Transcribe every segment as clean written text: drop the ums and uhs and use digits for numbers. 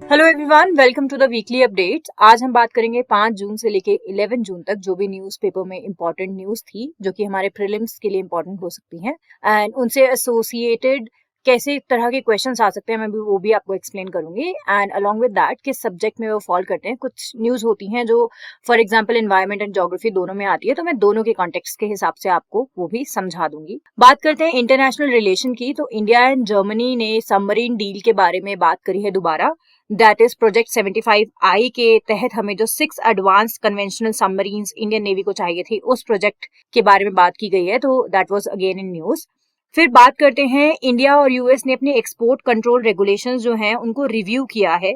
Hello everyone, welcome to the weekly updates. आज हम बात करेंगे 5 जून से लेके 11 जून तक जो भी न्यूज़पेपर में इंपॉर्टेंट न्यूज़ थी, जो कि हमारे प्रीलिम्स के लिए इंपॉर्टेंट हो सकती हैं एंड उनसे एसोसिएटेड कैसे तरह के क्वेश्चंस आ सकते हैं, मैं भी वो भी आपको एक्सप्लेन करूंगी। एंड अलॉन्ग विद दैट किस सब्जेक्ट में वो फॉल करते हैं। कुछ न्यूज़ होती हैं जो for example environment and geography दोनों में आती है, तो मैं दोनों के कॉन्टेक्स्ट के हिसाब से आपको वो भी समझा दूंगी। बात करते हैं इंटरनेशनल रिलेशन की, तो इंडिया एंड जर्मनी ने सबमरीन डील के बारे में बात करी है दोबारा। दैट इज प्रोजेक्ट 75I के तहत हमें जो 6 advance conventional submarines Indian navy को चाहिए थी, उस प्रोजेक्ट के बारे में बात की गई है, तो that was again in news. फिर बात करते हैं, इंडिया और यूएस ने अपने एक्सपोर्ट कंट्रोल रेगुलेशंस जो हैं उनको रिव्यू किया है।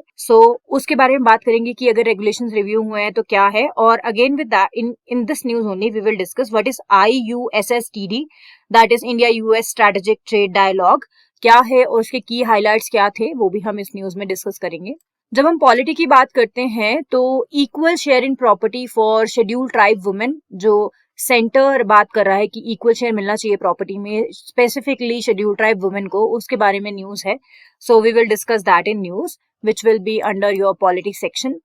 उसके बारे में बात करेंगे कि अगर रेगुलेशंस रिव्यू हुए हैं तो क्या है। और again with that in this news only we will discuss what is IUSSTD, that is India US strategic trade dialogue क्या है और उसके की हाइलाइट्स क्या थे, वो भी हम इस न्यूज में डिस्कस करेंगे। जब हम पॉलिटी की बात करते हैं तो equal share in property for scheduled tribe women, जो सेंटर बात कर रहा है कि इक्वल शेयर मिलना चाहिए प्रॉपर्टी में, स्पेसिफिकली शेड्यूल्ड ट्राइब वुमेन को, उसके बारे में न्यूज है। So we will discuss that in news which will be under your politics section.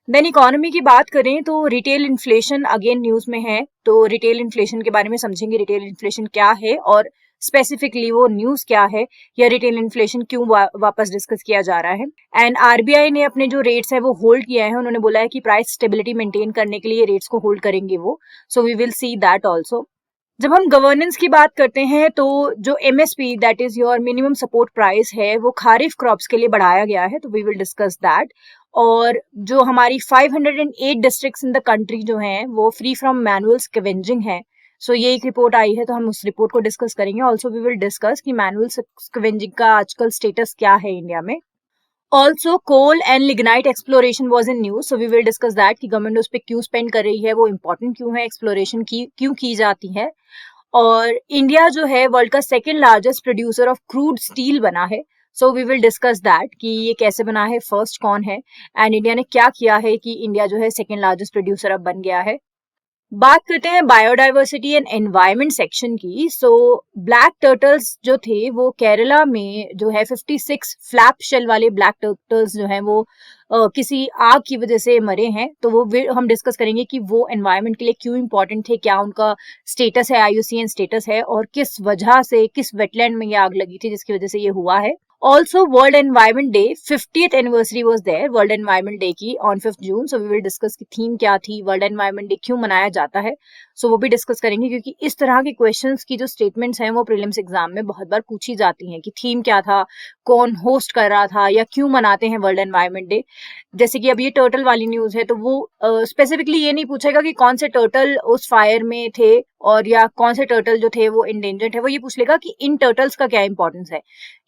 Then economy की बात करें तो रिटेल इन्फ्लेशन अगेन न्यूज में है, तो रिटेल इन्फ्लेशन के बारे में समझेंगे, रिटेल इन्फ्लेशन क्या है और स्पेसिफिकली वो न्यूज क्या है, या रिटेल इन्फ्लेशन क्यों वापस डिस्कस किया जा रहा है। एंड आरबीआई ने अपने जो रेट्स है वो होल्ड किया है, उन्होंने बोला है कि प्राइस स्टेबिलिटी मेंटेन करने के लिए रेट्स को होल्ड करेंगे वो। So we will see that also. जब हम गवर्नेंस की बात करते हैं तो जो MSP that is your minimum support price है, वो खारिफ क्रॉप्स के लिए बढ़ाया गया है, तो वी विल डिस्कस दैट। और जो हमारी 508 डिस्ट्रिक्ट्स इन द कंट्री जो हैं वो फ्री फ्रॉम मैनुअल स्कैवेंजिंग है। सो ये एक रिपोर्ट आई है, तो हम उस रिपोर्ट को डिस्कस करेंगे। ऑल्सो वी विल डिस्कस कि मैनुअल स्कैवेंजिंग का आजकल स्टेटस क्या है इंडिया में। Also coal and lignite exploration was in news, so we will discuss that कि गवर्नमेंट उस पर क्यों स्पेंड कर रही है, वो इंपॉर्टेंट क्यों है, एक्सप्लोरेशन की क्यों की जाती है। और इंडिया जो है वर्ल्ड का second largest producer of crude steel बना है, so we will discuss that कि ये कैसे बना है, फर्स्ट कौन है एंड इंडिया ने क्या किया है कि इंडिया जो है सेकेंड लार्जेस्ट प्रोड्यूसर अब बन गया है। बात करते हैं बायोडाइवर्सिटी एंड एनवायरमेंट सेक्शन की। सो ब्लैक टर्टल्स जो थे वो केरला में जो है 56 फ्लैप शेल वाले ब्लैक टर्टल्स जो हैं वो किसी आग की वजह से मरे हैं, तो वो हम डिस्कस करेंगे कि वो एनवायरनमेंट के लिए क्यों इंपॉर्टेंट थे, क्या उनका स्टेटस है, IUCN स्टेटस है, और किस वजह से, किस वेटलैंड में ये आग लगी थी जिसकी वजह से ये हुआ है। Also world environment day 50th anniversary was there, world environment day की on 5 June. So we will discuss की थीम क्या थी, वर्ल्ड एनवायरमेंट डे क्यों मनाया जाता है, सो वो भी डिस्कस करेंगे, क्योंकि इस तरह के क्वेश्चंस की जो स्टेटमेंट्स हैं वो प्रीलिम्स एग्जाम में बहुत बार पूछी जाती हैं कि थीम क्या था, कौन होस्ट कर रहा था, या क्यों मनाते हैं वर्ल्ड एनवायरमेंट डे। जैसे कि अब ये टर्टल वाली न्यूज है, तो वो स्पेसिफिकली ये नहीं पूछेगा कि कौन से टर्टल उस फायर में थे और या कौन से टर्टल जो थे वो इंडेंजर्ड है, वो ये पूछ लेगा कि इन टर्टल्स का क्या इंपॉर्टेंस है,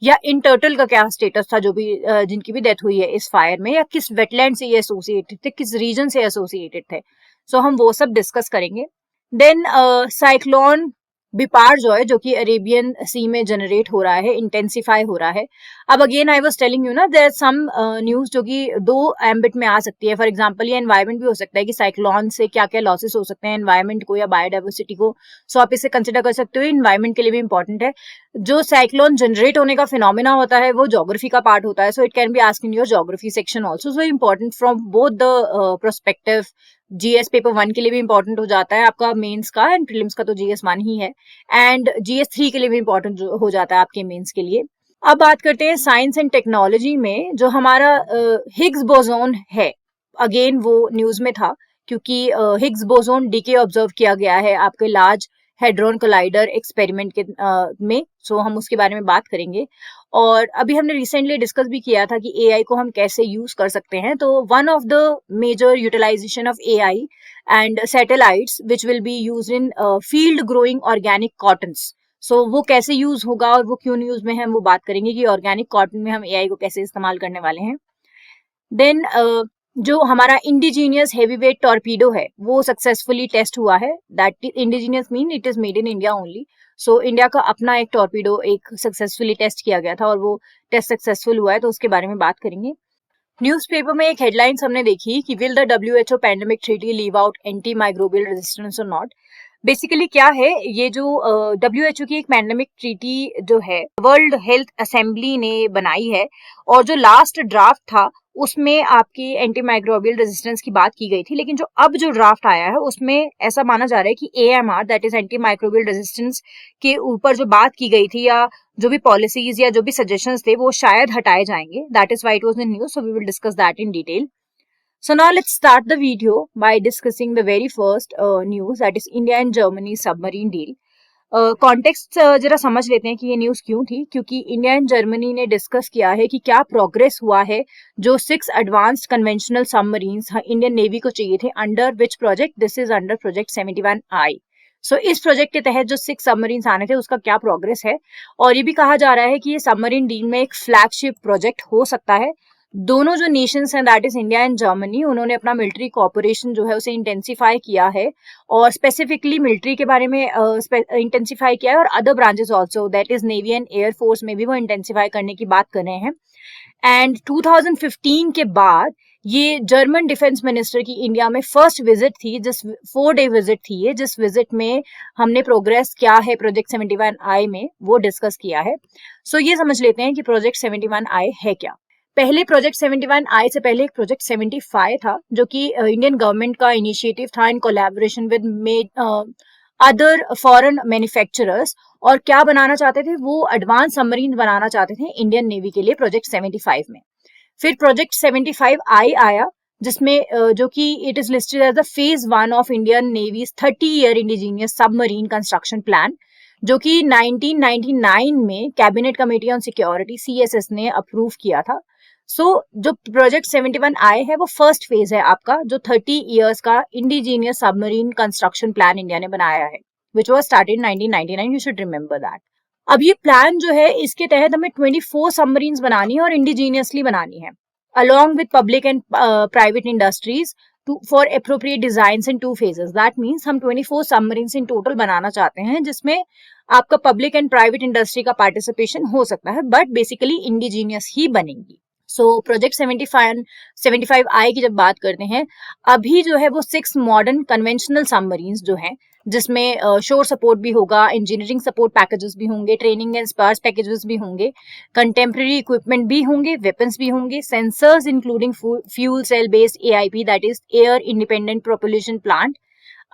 या इन टर्टल का क्या स्टेटस था जो भी जिनकी भी डेथ हुई है इस फायर में, या किस वेटलैंड से ये एसोसिएटेड थे, किस रीजन से एसोसिएटेड थे। सो हम वो सब डिस्कस करेंगे। देन साइक्लोन बिपार जो है, जो कि अरेबियन सी में जनरेट हो रहा है, इंटेंसिफाई हो रहा है। अब again I was telling you ना, देयर सम न्यूज जो कि दो एम्बिट में आ सकती है। फॉर एग्जांपल ये एनवायरमेंट भी हो सकता है कि साइक्लोन से क्या क्या लॉसेस हो सकते हैं एनवायरमेंट को या बायोडाइवर्सिटी को, सो आप इसे कंसिडर कर सकते हो, एनवायरमेंट के लिए भी इंपॉर्टेंट है। जो साइक्लोन जनरेट होने का फिनोमिना होता है वो ज्योग्राफी का पार्ट होता है, so it can be asked in your geography section also, so important from both the prospective. GS paper 1 के लिए भी इंपॉर्टेंट हो जाता है आपका मेंस का, एंड प्रीलिम्स का तो GS 1 ही है, एंड GS 3 के लिए भी इंपॉर्टेंट हो जाता है आपके मेंस के लिए। अब बात करते हैं साइंस एंड टेक्नोलॉजी में, जो हमारा हिग्स बोसोन है, अगेन वो न्यूज में था क्योंकि हिग्स बोसोन डीके ऑब्जर्व किया गया है आपके लार्ज हेड्रोन कोलाइडर एक्सपेरिमेंट के में, सो हम उसके बारे में बात करेंगे। और अभी हमने रिसेंटली डिस्कस भी किया था कि AI को हम कैसे यूज कर सकते हैं, तो one of the major utilization of AI and satellites which will be used in field growing organic cottons. So वो कैसे यूज होगा और वो क्यों यूज में है, हम वो बात करेंगे कि ऑर्गेनिक कॉटन में हम AI को कैसे इस्तेमाल करने वाले हैं। देन जो हमारा इंडिजीनियस हेवीवेट टॉर्पीडो है वो सक्सेसफुली टेस्ट हुआ है, that indigenous mean it is made in India only. So India का अपना एक टॉर्पीडो एक सक्सेसफुली टेस्ट किया गया था और वो टेस्ट सक्सेसफुल हुआ है, तो उसके बारे में बात करेंगे। न्यूज़पेपर में एक हेडलाइंस हमने देखी कि will the WHO pandemic treaty leave out anti microbial resistance और नॉट। बेसिकली क्या है, ये जो WHO की एक पैंडेमिक ट्रीटी जो है वर्ल्ड हेल्थ असेंबली ने बनाई है, और जो लास्ट ड्राफ्ट था उसमें आपकी एंटी माइक्रोबियल रेजिस्टेंस की बात की गई थी, लेकिन जो अब जो ड्राफ्ट आया है उसमें ऐसा माना जा रहा है कि AMR that is anti microbial resistance के ऊपर जो बात की गई थी या जो भी पॉलिसीज या जो भी सजेशंस थे वो शायद हटाए जाएंगे. That is why it was in news, so we will discuss that in detail. So now let's start the video by discussing the very first news, that is India and Germany submarine deal. Context जरा समझ लेते हैं कि ये news क्यों थी. क्योंकि India and Germany ने डिस्कस किया है कि क्या प्रोग्रेस हुआ है जो 6 advanced conventional submarines Indian navy को चाहिए थे. Under which project? This is under project 71I. सो इस प्रोजेक्ट के तहत जो 6 सबमरीन्स आने थे उसका क्या प्रोग्रेस है. और ये भी कहा जा रहा है कि ये सबमरीन डील में एक फ्लैगशिप प्रोजेक्ट हो सकता है. दोनों जो नेशंस हैं that is India and Germany, उन्होंने अपना मिलिट्री कोऑपरेशन जो है उसे इंटेंसिफाई किया है और स्पेसिफिकली मिलिट्री के बारे में इंटेंसिफाई किया है और other branches also that is navy and air force में भी वो इंटेंसिफाई करने की बात कर रहे हैं. एंड 2015 के बाद ये जर्मन डिफेंस मिनिस्टर की इंडिया में फर्स्ट विजिट थी, जिस 4-day विजिट थी ये, जिस विजिट में हमने प्रोग्रेस क्या है प्रोजेक्ट 71I में वो डिस्कस किया है. सो ये समझ लेते हैं कि प्रोजेक्ट 71I है क्या. पहले प्रोजेक्ट 71I से पहले एक प्रोजेक्ट 75 था जो कि इंडियन गवर्नमेंट का इनिशिएटिव था in collaboration with other foreign manufacturers. और क्या बनाना चाहते थे वो? एडवांस सबमरीन बनाना चाहते थे इंडियन नेवी के लिए प्रोजेक्ट 75 में. फिर प्रोजेक्ट 75I आया जिसमें जो कि it is listed as the phase 1 of Indian Navy's 30-year indigenous submarine construction plan, जो कि 1999 में cabinet committee on security CSS ने अप्रूव किया था. सो जो प्रोजेक्ट 71I है वो फर्स्ट फेज है आपका, जो 30 years का indigenous submarine construction plan India ने बनाया है, which was started 1999. You should remember that. अब ये प्लान जो है इसके तहत हमें 24 सबमरीन्स बनानी है और इंडिजीनियसली बनानी है along with public and private industries for appropriate designs in 2 phases. That means हम 24 सबमरीन्स इन टोटल बनाना चाहते हैं जिसमें आपका पब्लिक एंड प्राइवेट इंडस्ट्री का पार्टिसिपेशन हो सकता है, बट बेसिकली इंडिजीनियस ही बनेंगी. सो प्रोजेक्ट 75I की जब बात करते हैं, अभी जो है वो 6 मॉडर्न कन्वेंशनल सबमरीन्स जो हैं जिसमें शोर सपोर्ट भी होगा, इंजीनियरिंग सपोर्ट पैकेजेस भी होंगे, ट्रेनिंग एंड स्पार्स पैकेजेस भी होंगे, कंटेम्प्रेरी इक्विपमेंट भी होंगे, वेपन्स भी होंगे, sensors including fuel cell based AIP that is air independent propulsion plant,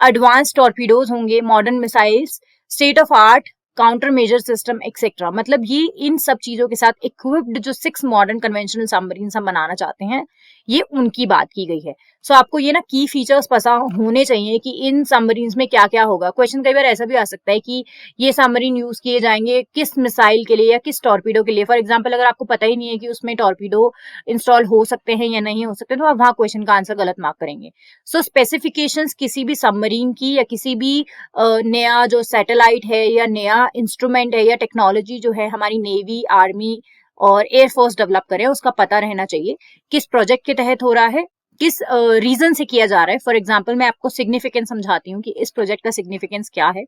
advance torpedoes होंगे, modern missiles, state of art counter measure system etcetera. मतलब ये इन सब चीजों के साथ इक्विप्ड जो 6 मॉडर्न कन्वेंशनल सबमरीन्स हम बनाना चाहते हैं ये उनकी बात की गई है. सो आपको ये ना की फीचर्स पता होने चाहिए कि इन सबमरीन्स में क्या क्या होगा. क्वेश्चन कई बार ऐसा भी आ सकता है कि ये सबमरीन यूज किए जाएंगे किस मिसाइल के लिए या किस टॉर्पीडो के लिए. फॉर एग्जाम्पल अगर आपको पता ही नहीं है कि उसमें टॉर्पीडो इंस्टॉल हो सकते हैं या नहीं हो सकते तो आप वहाँ क्वेश्चन का आंसर गलत मार्क करेंगे. सो स्पेसिफिकेशंस किसी भी सबमरीन की या किसी भी नया जो सैटेलाइट है या नया इंस्ट्रूमेंट है या टेक्नोलॉजी जो है हमारी नेवी, आर्मी और एयरफोर्स डेवलप करें उसका पता रहना चाहिए किस प्रोजेक्ट के तहत हो रहा है, किस रीजन से किया जा रहा है. फॉर एग्जाम्पल मैं आपको सिग्निफिकेंस समझाती हूँ कि इस प्रोजेक्ट का सिग्निफिकेंस क्या है.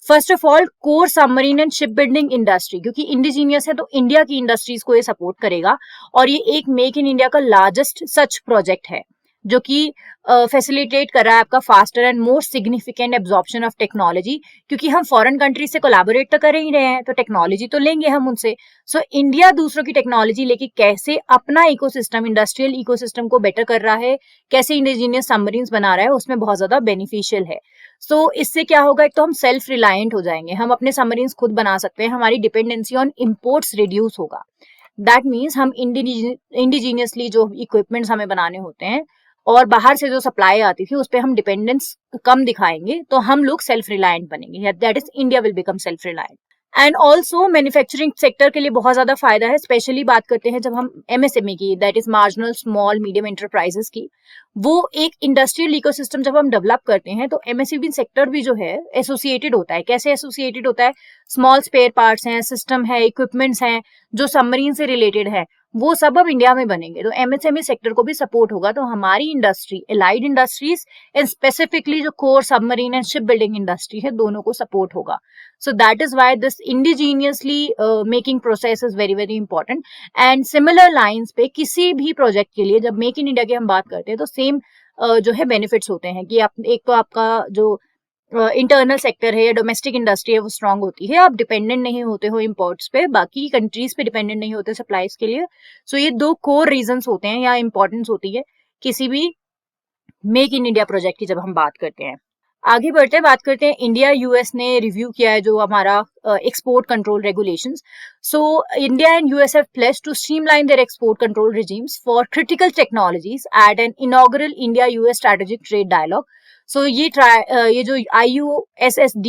First of all core submarine and ship building industry, क्योंकि इंडिजीनियस है तो इंडिया की इंडस्ट्रीज को ये सपोर्ट करेगा और ये एक मेक इन इंडिया का लार्जेस्ट सच प्रोजेक्ट है जो कि फैसिलिटेट कर रहा है आपका faster and more significant absorption of technology. क्योंकि हम फॉरेन कंट्री से कोलैबोरेट तो कर ही रहे हैं तो टेक्नोलॉजी तो लेंगे हम उनसे. सो इंडिया दूसरों की टेक्नोलॉजी लेके कैसे अपना इकोसिस्टम, इंडस्ट्रियल इकोसिस्टम को बेटर कर रहा है, कैसे इंडिजीनियस सबमरीन्स बना रहा है, उसमें बहुत ज्यादा बेनिफिशियल है. सो इससे क्या होगा, एक तो हम सेल्फ रिलायंट हो जाएंगे, हम अपने सबमरीन्स खुद बना सकते हैं, हमारी डिपेंडेंसी ऑन इम्पोर्ट्स रिड्यूस होगा. दैट मीन्स हम इंडिजीनियसली जो इक्विपमेंट्स हमें बनाने होते हैं और बाहर से जो सप्लाई आती थी उस पर हम डिपेंडेंस कम दिखाएंगे तो हम लोग सेल्फ रिलायंट बनेंगे. That is India will become self reliant. And also manufacturing sector के लिए बहुत ज्यादा फायदा है. स्पेशली बात करते हैं जब हम MSME की, that is marginal small medium enterprises की, वो एक इंडस्ट्रियल इकोसिस्टम जब हम डेवलप करते हैं तो MSME सेक्टर भी जो है एसोसिएटेड होता है. कैसे एसोसिएटेड होता है? स्मॉल स्पेयर पार्ट्स हैं, सिस्टम है, इक्विपमेंट्स हैं जो सबमरीन से रिलेटेड है, वो सब अब इंडिया में बनेंगे तो MSME सेक्टर को भी सपोर्ट होगा. तो हमारी industry, allied industries and specifically जो core submarine and ship building industry है, दोनों को सपोर्ट होगा. So that is why this indigenously making process is very very important. And similar lines पे किसी भी प्रोजेक्ट के लिए जब मेक इन इंडिया की हम बात करते हैं तो सेम जो है बेनिफिट्स होते हैं कि एक तो आपका जो इंटरनल सेक्टर है या डोमेस्टिक इंडस्ट्री है वो स्ट्रांग होती है, आप डिपेंडेंट नहीं होते हो इम्पोर्ट्स पे, बाकी कंट्रीज पे डिपेंडेंट नहीं होते सप्लाईज के लिए। सो ये दो कोर रीजंस होते हैं या इंपॉर्टेंस होती है किसी भी मेक इन इंडिया प्रोजेक्ट की जब हम बात करते हैं। आगे बढ़ते हैं, बात करते हैं इंडिया यूएस ने रिव्यू किया है जो हमारा export control regulations. So India and US have placed to streamline their export control regimes for critical technologies at an inaugural India US strategic trade dialogue. So ये जो IUSSD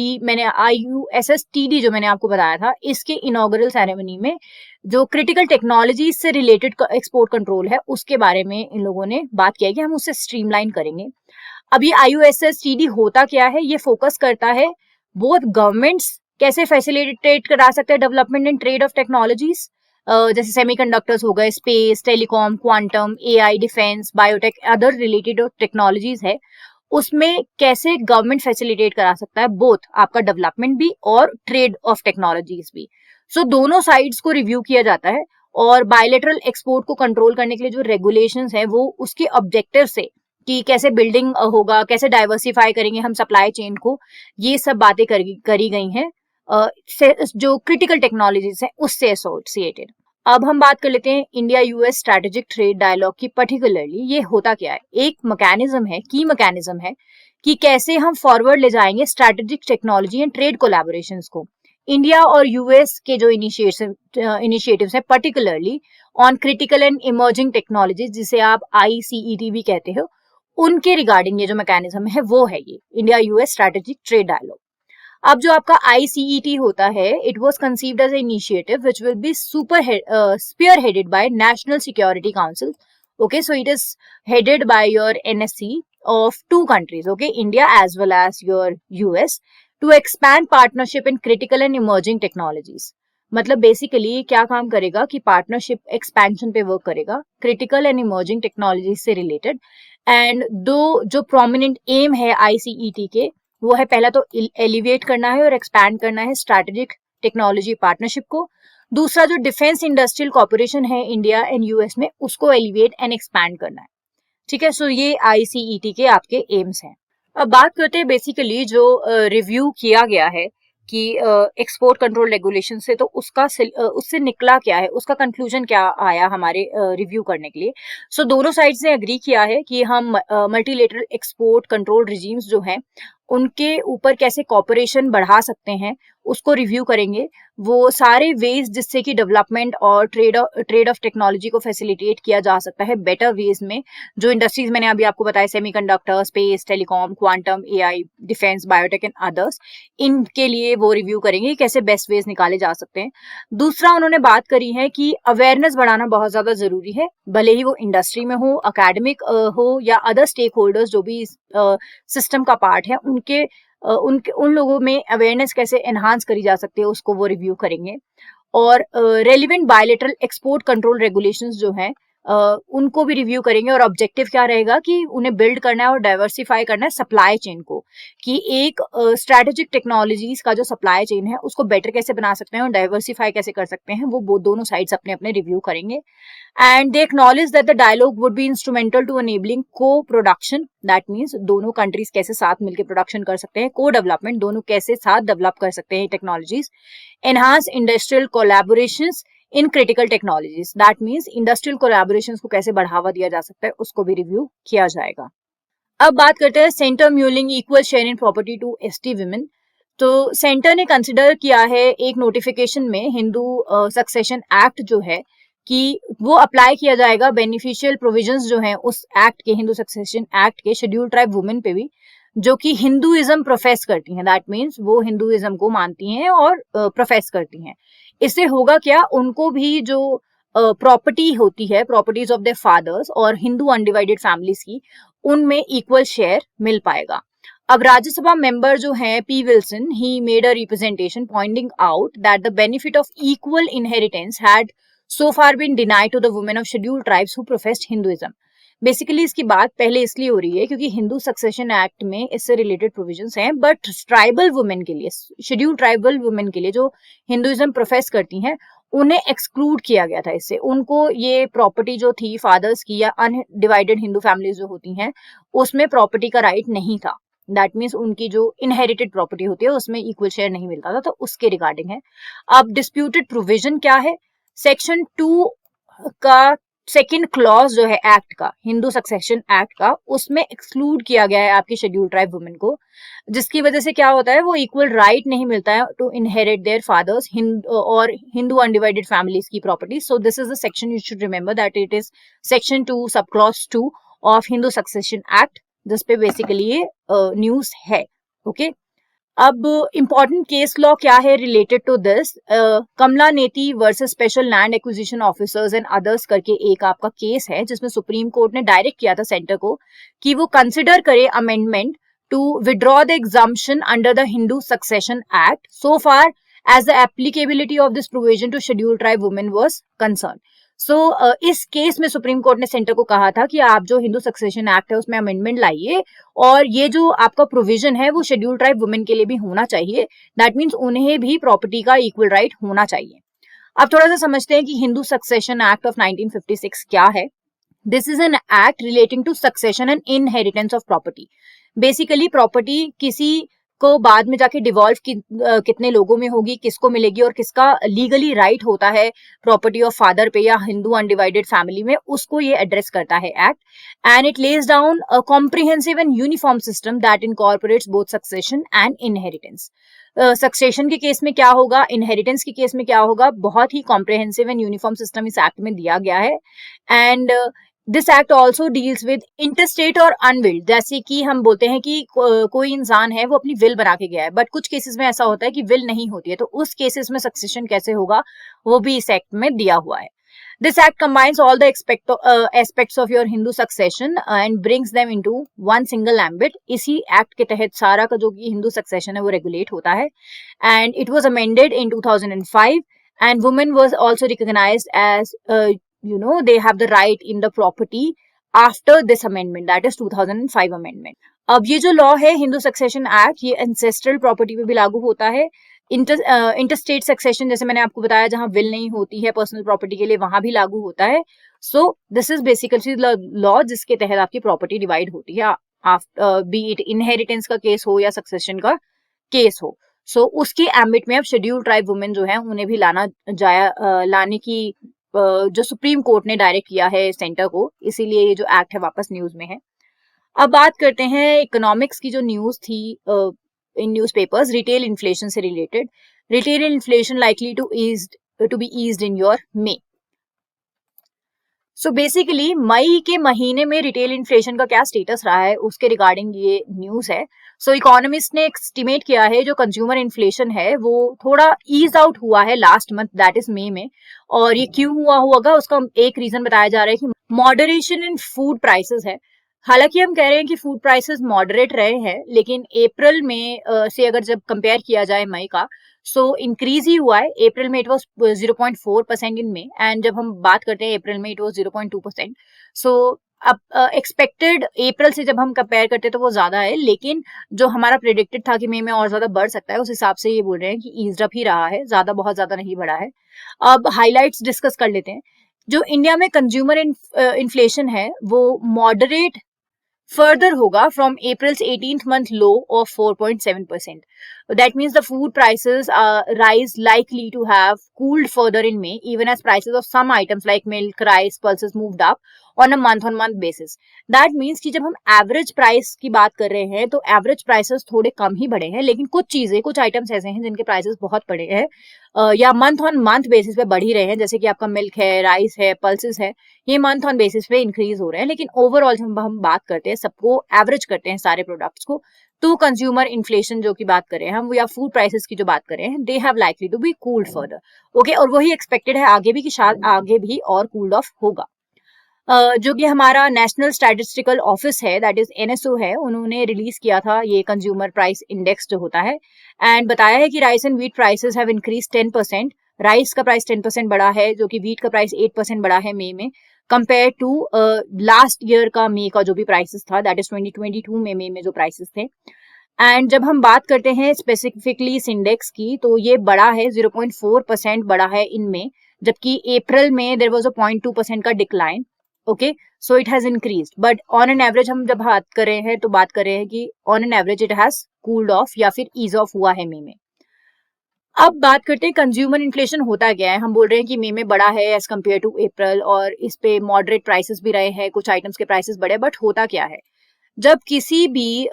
जो मैंने आपको बताया था, इसके इनॉग्रल सेरेमनी में जो क्रिटिकल टेक्नोलॉजी से रिलेटेड एक्सपोर्ट कंट्रोल है उसके बारे में इन लोगों ने बात किया कि हम उससे स्ट्रीमलाइन करेंगे। अब ये IUSSTD होता क्या है, ये फोकस करता है बोथ गवर्नमेंट्स कैसे फैसिलिटेट करा सकते हैं development and trade off technologies, जैसे सेमीकंडक्टर्स हो गए, space, telecom, quantum, AI, defence, biotech, other related technologies है, उसमें कैसे गवर्नमेंट फैसिलिटेट करा सकता है बोथ आपका डेवलपमेंट भी और ट्रेड ऑफ टेक्नोलॉजीज भी। सो दोनों साइड्स को रिव्यू किया जाता है और बायलैटरल एक्सपोर्ट को कंट्रोल करने के लिए जो रेगुलेशंस है वो उसके ऑब्जेक्टिव से कि कैसे बिल्डिंग होगा, कैसे डाइवर्सिफाई करेंगे हम सप्लाई चेन को, ये सब बातें करी गई हैं जो क्रिटिकल टेक्नोलॉजीज है उससे एसोसिएटेड। अब हम बात कर लेते हैं India US strategic trade dialogue की। पर्टिकुलरली ये होता क्या है, एक मैकेनिज्म है, की मैकेनिज्म है कि कैसे हम फॉरवर्ड ले जाएंगे strategic technology and trade collaborations को। इंडिया और यूएस के जो इनिशिएटिव्स हैं particularly on critical and emerging technologies, जिसे आप ICET भी कहते हो, उनके रिगार्डिंग ये जो मैकेनिज्म है वो है ये India US strategic trade dialogue. अब जो आपका ICET होता है, it was conceived as initiative which will be spearheaded by National Security Council. Okay, so it is headed by your NSC of two countries, okay, India as well as your US, to expand partnership in critical and emerging technologies। मतलब basically क्या काम करेगा कि partnership expansion पे work करेगा critical and emerging technology से related. And दो जो प्रोमिनेंट एम है ICET के, वो है पहला तो एलिवेट करना है और एक्सपैंड करना है स्ट्रैटेजिक टेक्नोलॉजी पार्टनरशिप को। दूसरा जो डिफेंस इंडस्ट्रियल कॉर्पोरेशन है इंडिया एंड US में, उसको एलिवेट एंड एक्सपैंड करना है। ठीक है, सो ये ICET के आपके एम्स हैं। अब बात करते हैं बेसिकली जो रिव्यू किया गया है कि एक्सपोर्ट कंट्रोल रेगुलेशन से, तो उससे निकला क्या है, उसका कंक्लूजन क्या आया हमारे रिव्यू करने के लिए। सो दोनों साइड्स ने एग्री किया है कि हम मल्टीलेटरल एक्सपोर्ट कंट्रोल रिजीम्स जो हैं उनके ऊपर कैसे कॉपरेशन बढ़ा सकते हैं उसको रिव्यू करेंगे। वो सारे वेज जिससे कि डेवलपमेंट और ट्रेड ऑफ टेक्नोलॉजी को फैसिलिटेट किया जा सकता है बेटर वेज में, जो इंडस्ट्रीज मैंने अभी आपको बताया, semiconductor, space, telecom, quantum, AI, defence, biotech and others, इनके लिए वो रिव्यू करेंगे कैसे बेस्ट वेज निकाले जा सकते हैं। दूसरा उन्होंने बात करी है कि अवेयरनेस बढ़ाना बहुत ज्यादा जरूरी है, भले ही वो इंडस्ट्री में हो, अकेडमिक हो या अदर स्टेक होल्डर्स जो भी सिस्टम का पार्ट है, उन लोगों में अवेयरनेस कैसे एनहांस करी जा सकती है उसको वो रिव्यू करेंगे। और relevant bilateral export control regulations जो हैं उनको भी रिव्यू करेंगे। और ऑब्जेक्टिव क्या रहेगा कि उन्हें बिल्ड करना है और डाइवर्सिफाई करना है सप्लाई चेन को, कि एक स्ट्रैटेजिक टेक्नोलॉजीज का जो सप्लाई चेन है उसको बेटर कैसे बना सकते हैं और डाइवर्सिफाई कैसे कर सकते हैं, वो दोनों साइड्स अपने अपने रिव्यू करेंगे। And they acknowledge that the dialogue would be instrumental to enabling coproduction, that means दोनों कंट्रीज कैसे साथ मिलकर प्रोडक्शन कर सकते हैं, को डेवलपमेंट, दोनों कैसे साथ डेवलप कर सकते हैं technologies, enhance industrial collaborations in critical technologies, that means industrial collaborations को कैसे बढ़ावा दिया जा सकता है उसको भी रिव्यू किया जाएगा। अब बात करते हैं centre mulling equal share in property to ST women. तो सेंटर ने कंसिडर किया है एक नोटिफिकेशन में हिंदू सक्सेशन एक्ट जो है कि वो अप्लाई किया जाएगा बेनिफिशियल प्रोविजंस जो हैं उस एक्ट के, हिंदू सक्सेशन एक्ट के, शेड्यूल ट्राइब वुमेन पे भी जो कि हिंदुइज्म प्रोफेस करती हैं, दैट मीन्स वो हिंदुइज्म को मानती हैं और प्रोफेस करती हैं। इससे होगा क्या, उनको भी जो प्रॉपर्टी होती है, प्रॉपर्टीज ऑफ देयर फादर्स और हिंदू अनडिवाइडेड फैमिलीज की, उनमें इक्वल शेयर मिल पाएगा। अब राज्यसभा मेंबर जो हैं P. Wilson, he made a representation pointing out that the benefit of equal inheritance had so far been denied to the women of scheduled tribes who professed Hinduism। Basically इसकी बात पहले इसलिए हो रही है क्योंकि हिंदू सक्सेशन एक्ट में इससे रिलेटेड प्रोविजंस हैं, बट ट्राइबल वुमेन के लिए, शेड्यूल्ड ट्राइबल वुमेन के लिए जो हिंदुइज्म प्रोफेस करती हैं, उन्हें एक्सक्लूड किया गया था इससे। उनको ये प्रॉपर्टी जो थी फादर्स की या अनडिवाइडेड हिंदू फैमिलीज जो होती हैं उसमें प्रॉपर्टी का राइट नहीं था। दैट मीन्स उनकी जो इनहेरिटेड प्रॉपर्टी होती है उसमें इक्वल शेयर नहीं मिलता था, तो उसके रिगार्डिंग है। अब डिस्प्यूटेड प्रोविजन क्या है, सेक्शन 2 का सेकेंड क्लॉज जो है एक्ट का, हिंदू सक्सेशन एक्ट का, उसमें एक्सक्लूड किया गया है आपकी शेड्यूल ट्राइब वुमेन को, जिसकी वजह से क्या होता है, वो इक्वल राइट नहीं मिलता है टू इनहेरिट देयर फादर्स और हिंदू अनडिवाइडेड फैमिलीज की property. So this is the section, you should remember that it is section 2 sub clause 2 of Hindu succession act, जिस पे बेसिकली ये न्यूज है। ओके, अब इम्पॉर्टेंट केस लॉ क्या है related to this, Kamala Neti versus special land acquisition officers and others करके एक आपका केस है, जिसमें सुप्रीम कोर्ट ने डायरेक्ट किया था सेंटर को कि वो कंसिडर करे amendment to withdraw the exemption under the Hindu succession act so far as the applicability of this provision to schedule tribe women was concern. So इस केस में सुप्रीम कोर्ट ने सेंटर को कहा था कि आप जो हिंदू सक्सेशन एक्ट है उसमें अमेंडमेंट लाइए, और ये जो आपका प्रोविजन है वो शेड्यूल ट्राइब वुमेन के लिए भी होना चाहिए, दैट मीन्स उन्हें भी प्रॉपर्टी का इक्वल राइट होना चाहिए। अब थोड़ा सा समझते हैं कि हिंदू सक्सेशन एक्ट ऑफ 1956 क्या है। This is an act relating to succession and inheritance of property. Basically property किसी को बाद में जाके डिवॉल्व कितने लोगों में होगी, किसको मिलेगी, और किसका लीगली राइट होता है प्रॉपर्टी ऑफ फादर पे या हिंदू अनडिवाइडेड फैमिली में, उसको ये एड्रेस करता है act. And it lays down a comprehensive and uniform system that incorporates both succession and inheritance. Succession के केस में क्या होगा, इनहेरिटेंस के केस में क्या होगा, बहुत ही कॉम्प्रिहेंसिव एंड यूनिफॉर्म सिस्टम इस एक्ट में दिया गया है। And this act also deals with interstate और अनविल्ड, जैसे कि हम बोलते हैं कि कोई इंसान है वो अपनी विल बना के गया है, बट कुछ केसेस में ऐसा होता है कि विल नहीं होती है, तो उस केसेस में सक्सेशन कैसे होगा वो भी इस एक्ट में दिया हुआ है। This act combines all the aspects of your Hindu succession and brings them into one single ambit. इसी एक्ट के तहत सारा का जो हिंदू सक्सेशन है वो रेगुलेट होता है। And it was amended in 2005 and women was also recognised as they have the right in the property after this amendment, that is 2005 amendment. अब ये जो लॉ है हिंदू सक्सेशन एक्ट, ये एंसेस्ट्रल प्रॉपर्टी पे भी लागू होता है। इंटरस्टेट सक्सेशन, जैसे मैंने आपको बताया, जहां विल नहीं होती है पर्सनल प्रॉपर्टी के लिए, वहां भी लागू होता है। So this is basically law जिसके तहत आपकी प्रॉपर्टी डिवाइड होती है, बी इट इनहेरिटेंस का केस हो या सक्सेशन का केस हो। सो उसके एम्बिट में अब शेड्यूल ट्राइब वुमेन जो है उन्हें भी लाने की जो सुप्रीम कोर्ट ने डायरेक्ट किया है सेंटर को, इसीलिए ये जो एक्ट है वापस न्यूज में है। अब बात करते हैं इकोनॉमिक्स की जो न्यूज थी इन न्यूज़पेपर्स, रिटेल इन्फ्लेशन से related. Retail inflation likely to be eased in your May. So basically मई के महीने में रिटेल इन्फ्लेशन का क्या स्टेटस रहा है उसके रिगार्डिंग ये न्यूज है। सो इकोनॉमिस्ट ने एस्टिमेट किया है जो कंज्यूमर इन्फ्लेशन है वो थोड़ा ईज आउट हुआ है लास्ट मंथ, दैट इज मई में। और ये क्यों हुआ होगा उसका एक रीजन बताया जा रहा है कि मॉडरेशन इन फूड प्राइसेस है। हालांकि हम कह रहे हैं कि फूड प्राइसेस मॉडरेट रहे हैं, लेकिन अप्रैल में से अगर जब कंपेयर किया जाए मई का, सो इंक्रीज ही हुआ है। अप्रैल में इट वाज 0.4% इन में, एंड जब हम बात करते हैं अप्रैल में इट वाज 0.2%। सो अब एक्सपेक्टेड अप्रैल से जब हम कंपेयर करते हैं तो वो ज्यादा है, लेकिन जो हमारा प्रेडिक्टेड था कि मई में और ज्यादा बढ़ सकता है, उस हिसाब से ये बोल रहे हैं कि ईज्ड अप ही रहा है, ज्यादा बहुत ज्यादा नहीं बढ़ा है। अब हाईलाइट्स डिस्कस कर लेते हैं। जो इंडिया में कंज्यूमर इन्फ्लेशन है वो मॉडरेट further होगा from April's 18th month low of 4.7%. That means the food prices rise likely to have cooled further in May, even as prices of some items like milk, rice, pulses moved up on a month basis. That means कि जब हम average price की बात कर रहे हैं तो average prices थोड़े कम ही बढ़े हैं, लेकिन कुछ आइटम्स ऐसे हैं जिनके प्राइसेस बहुत बढ़े हैं या मंथ ऑन मंथ बेसिस पे बढ़ ही रहे हैं, जैसे कि आपका मिल्क है, राइस है, पल्सेस है, ये मंथ ऑन बेसिस पे इंक्रीज हो रहे हैं। लेकिन ओवरऑल जब हम बात करते हैं, सबको एवरेज करते हैं सारे प्रोडक्ट्स को, तो कंज्यूमर इन्फ्लेशन जो की बात करें हम या फूड प्राइसेस की जो बात करें हैं, they have likely to be cooled further. Okay, और वही एक्सपेक्टेड है आगे भी कि शायद आगे भी और कूल्ड ऑफ होगा। जो कि हमारा नेशनल स्टैटिस्टिकल ऑफिस है, दैट इज एनएसओ है, उन्होंने रिलीज किया था ये कंज्यूमर प्राइस इंडेक्स जो होता है, एंड बताया है कि rice and wheat prices have increase 10%। Rice का प्राइस 10% बढ़ा है, जो कि व्हीट का प्राइस 8% बढ़ा है मई में, कंपेयर टू लास्ट ईयर का मई का जो भी प्राइसेस था, दैट इज 2022 में मई में जो प्राइसेस थे। एंड जब हम बात करते हैं स्पेसिफिकली इस इंडेक्स की, तो ये बढ़ा है 0.4% बढ़ा है इनमें, जबकि अप्रैल में देयर वाज अ 0.2% का decline. Okay, so it has increased, but on an average हम जब बात कर रहे हैं तो बात कर रहे हैं कि on an average it has cooled of या फिर ईज ऑफ हुआ है मई में। अब बात करते हैं कंज्यूमर इन्फ्लेशन होता क्या है। हम बोल रहे हैं कि मई में बढ़ा है एज कम्पेयर टू अप्रैल, और इस पे मॉडरेट प्राइसेस भी रहे हैं, कुछ आइटम्स के प्राइसेस बढ़े, बट होता क्या है, जब किसी भी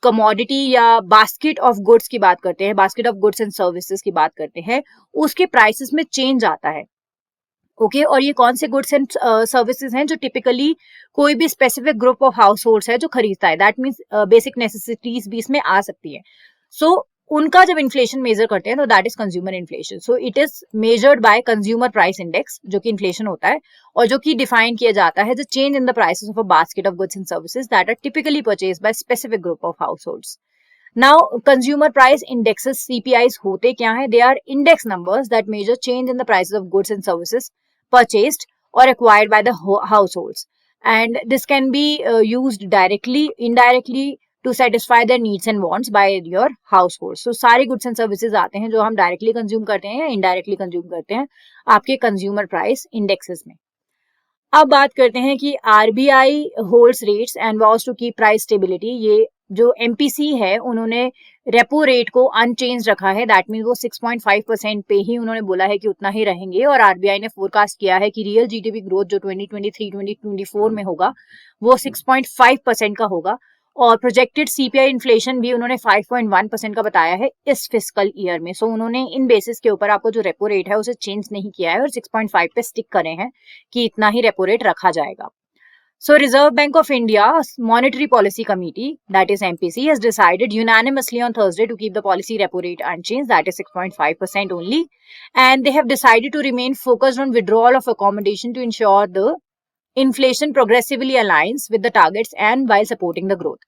कमोडिटी या बास्केट ऑफ गुड्स की बात करते हैं, basket of goods and services की बात करते हैं, उसके प्राइसेस में चेंज आता है। ओके, और ये कौन से गुड्स एंड सर्विसेज हैं जो टिपिकली कोई भी specific group of house holds है जो खरीदता है, दैट मीन्स बेसिक नेसेसिटीज भी इसमें आ सकती है। सो उनका जब इन्फ्लेशन मेजर करते हैं तो that is consumer inflation. So it is measured by consumer price index, जो कि इन्फ्लेशन होता है और जो कि डिफाइन किया जाता है the change in the prices of a basket of goods and services that are typically purchased by specific group of households. Now consumer price indexes CPIs होते क्या है? They are index numbers that measure change in the prices of goods and services purchased or acquired by the households, and this can be used directly, indirectly to satisfy their needs and wants by your household. So सारे goods and services आते हैं जो हम directly consume करते हैं या indirectly consume करते हैं आपके कंज्यूमर प्राइस इंडेक्सेस में। अब बात करते हैं कि RBI holds rates and was to keep price stability. ये जो MPC है उन्होंने रेपो रेट को अनचेंज रखा है, दैट मीन वो 6.5% पे ही उन्होंने बोला है कि उतना ही रहेंगे, और RBI ने फोरकास्ट किया है कि रियल GDP ग्रोथ जो 2023-2024 में होगा वो 6.5% का होगा, और प्रोजेक्टेड CPI इन्फ्लेशन भी उन्होंने 5.1% का बताया है इस फिस्कल ईयर में। सो उन्होंने इन बेसिस के ऊपर आपको जो रेपो रेट है उसे चेंज नहीं किया है और 6.5 पे स्टिक करे हैं कि इतना ही रेपो रेट रखा जाएगा। So Reserve Bank of India Monetary Policy Committee, that is MPC, has decided unanimously on Thursday to keep the policy repo rate unchanged, that is 6.5% only, and they have decided to remain focused on withdrawal of accommodation to ensure the inflation progressively aligns with the targets and while supporting the growth.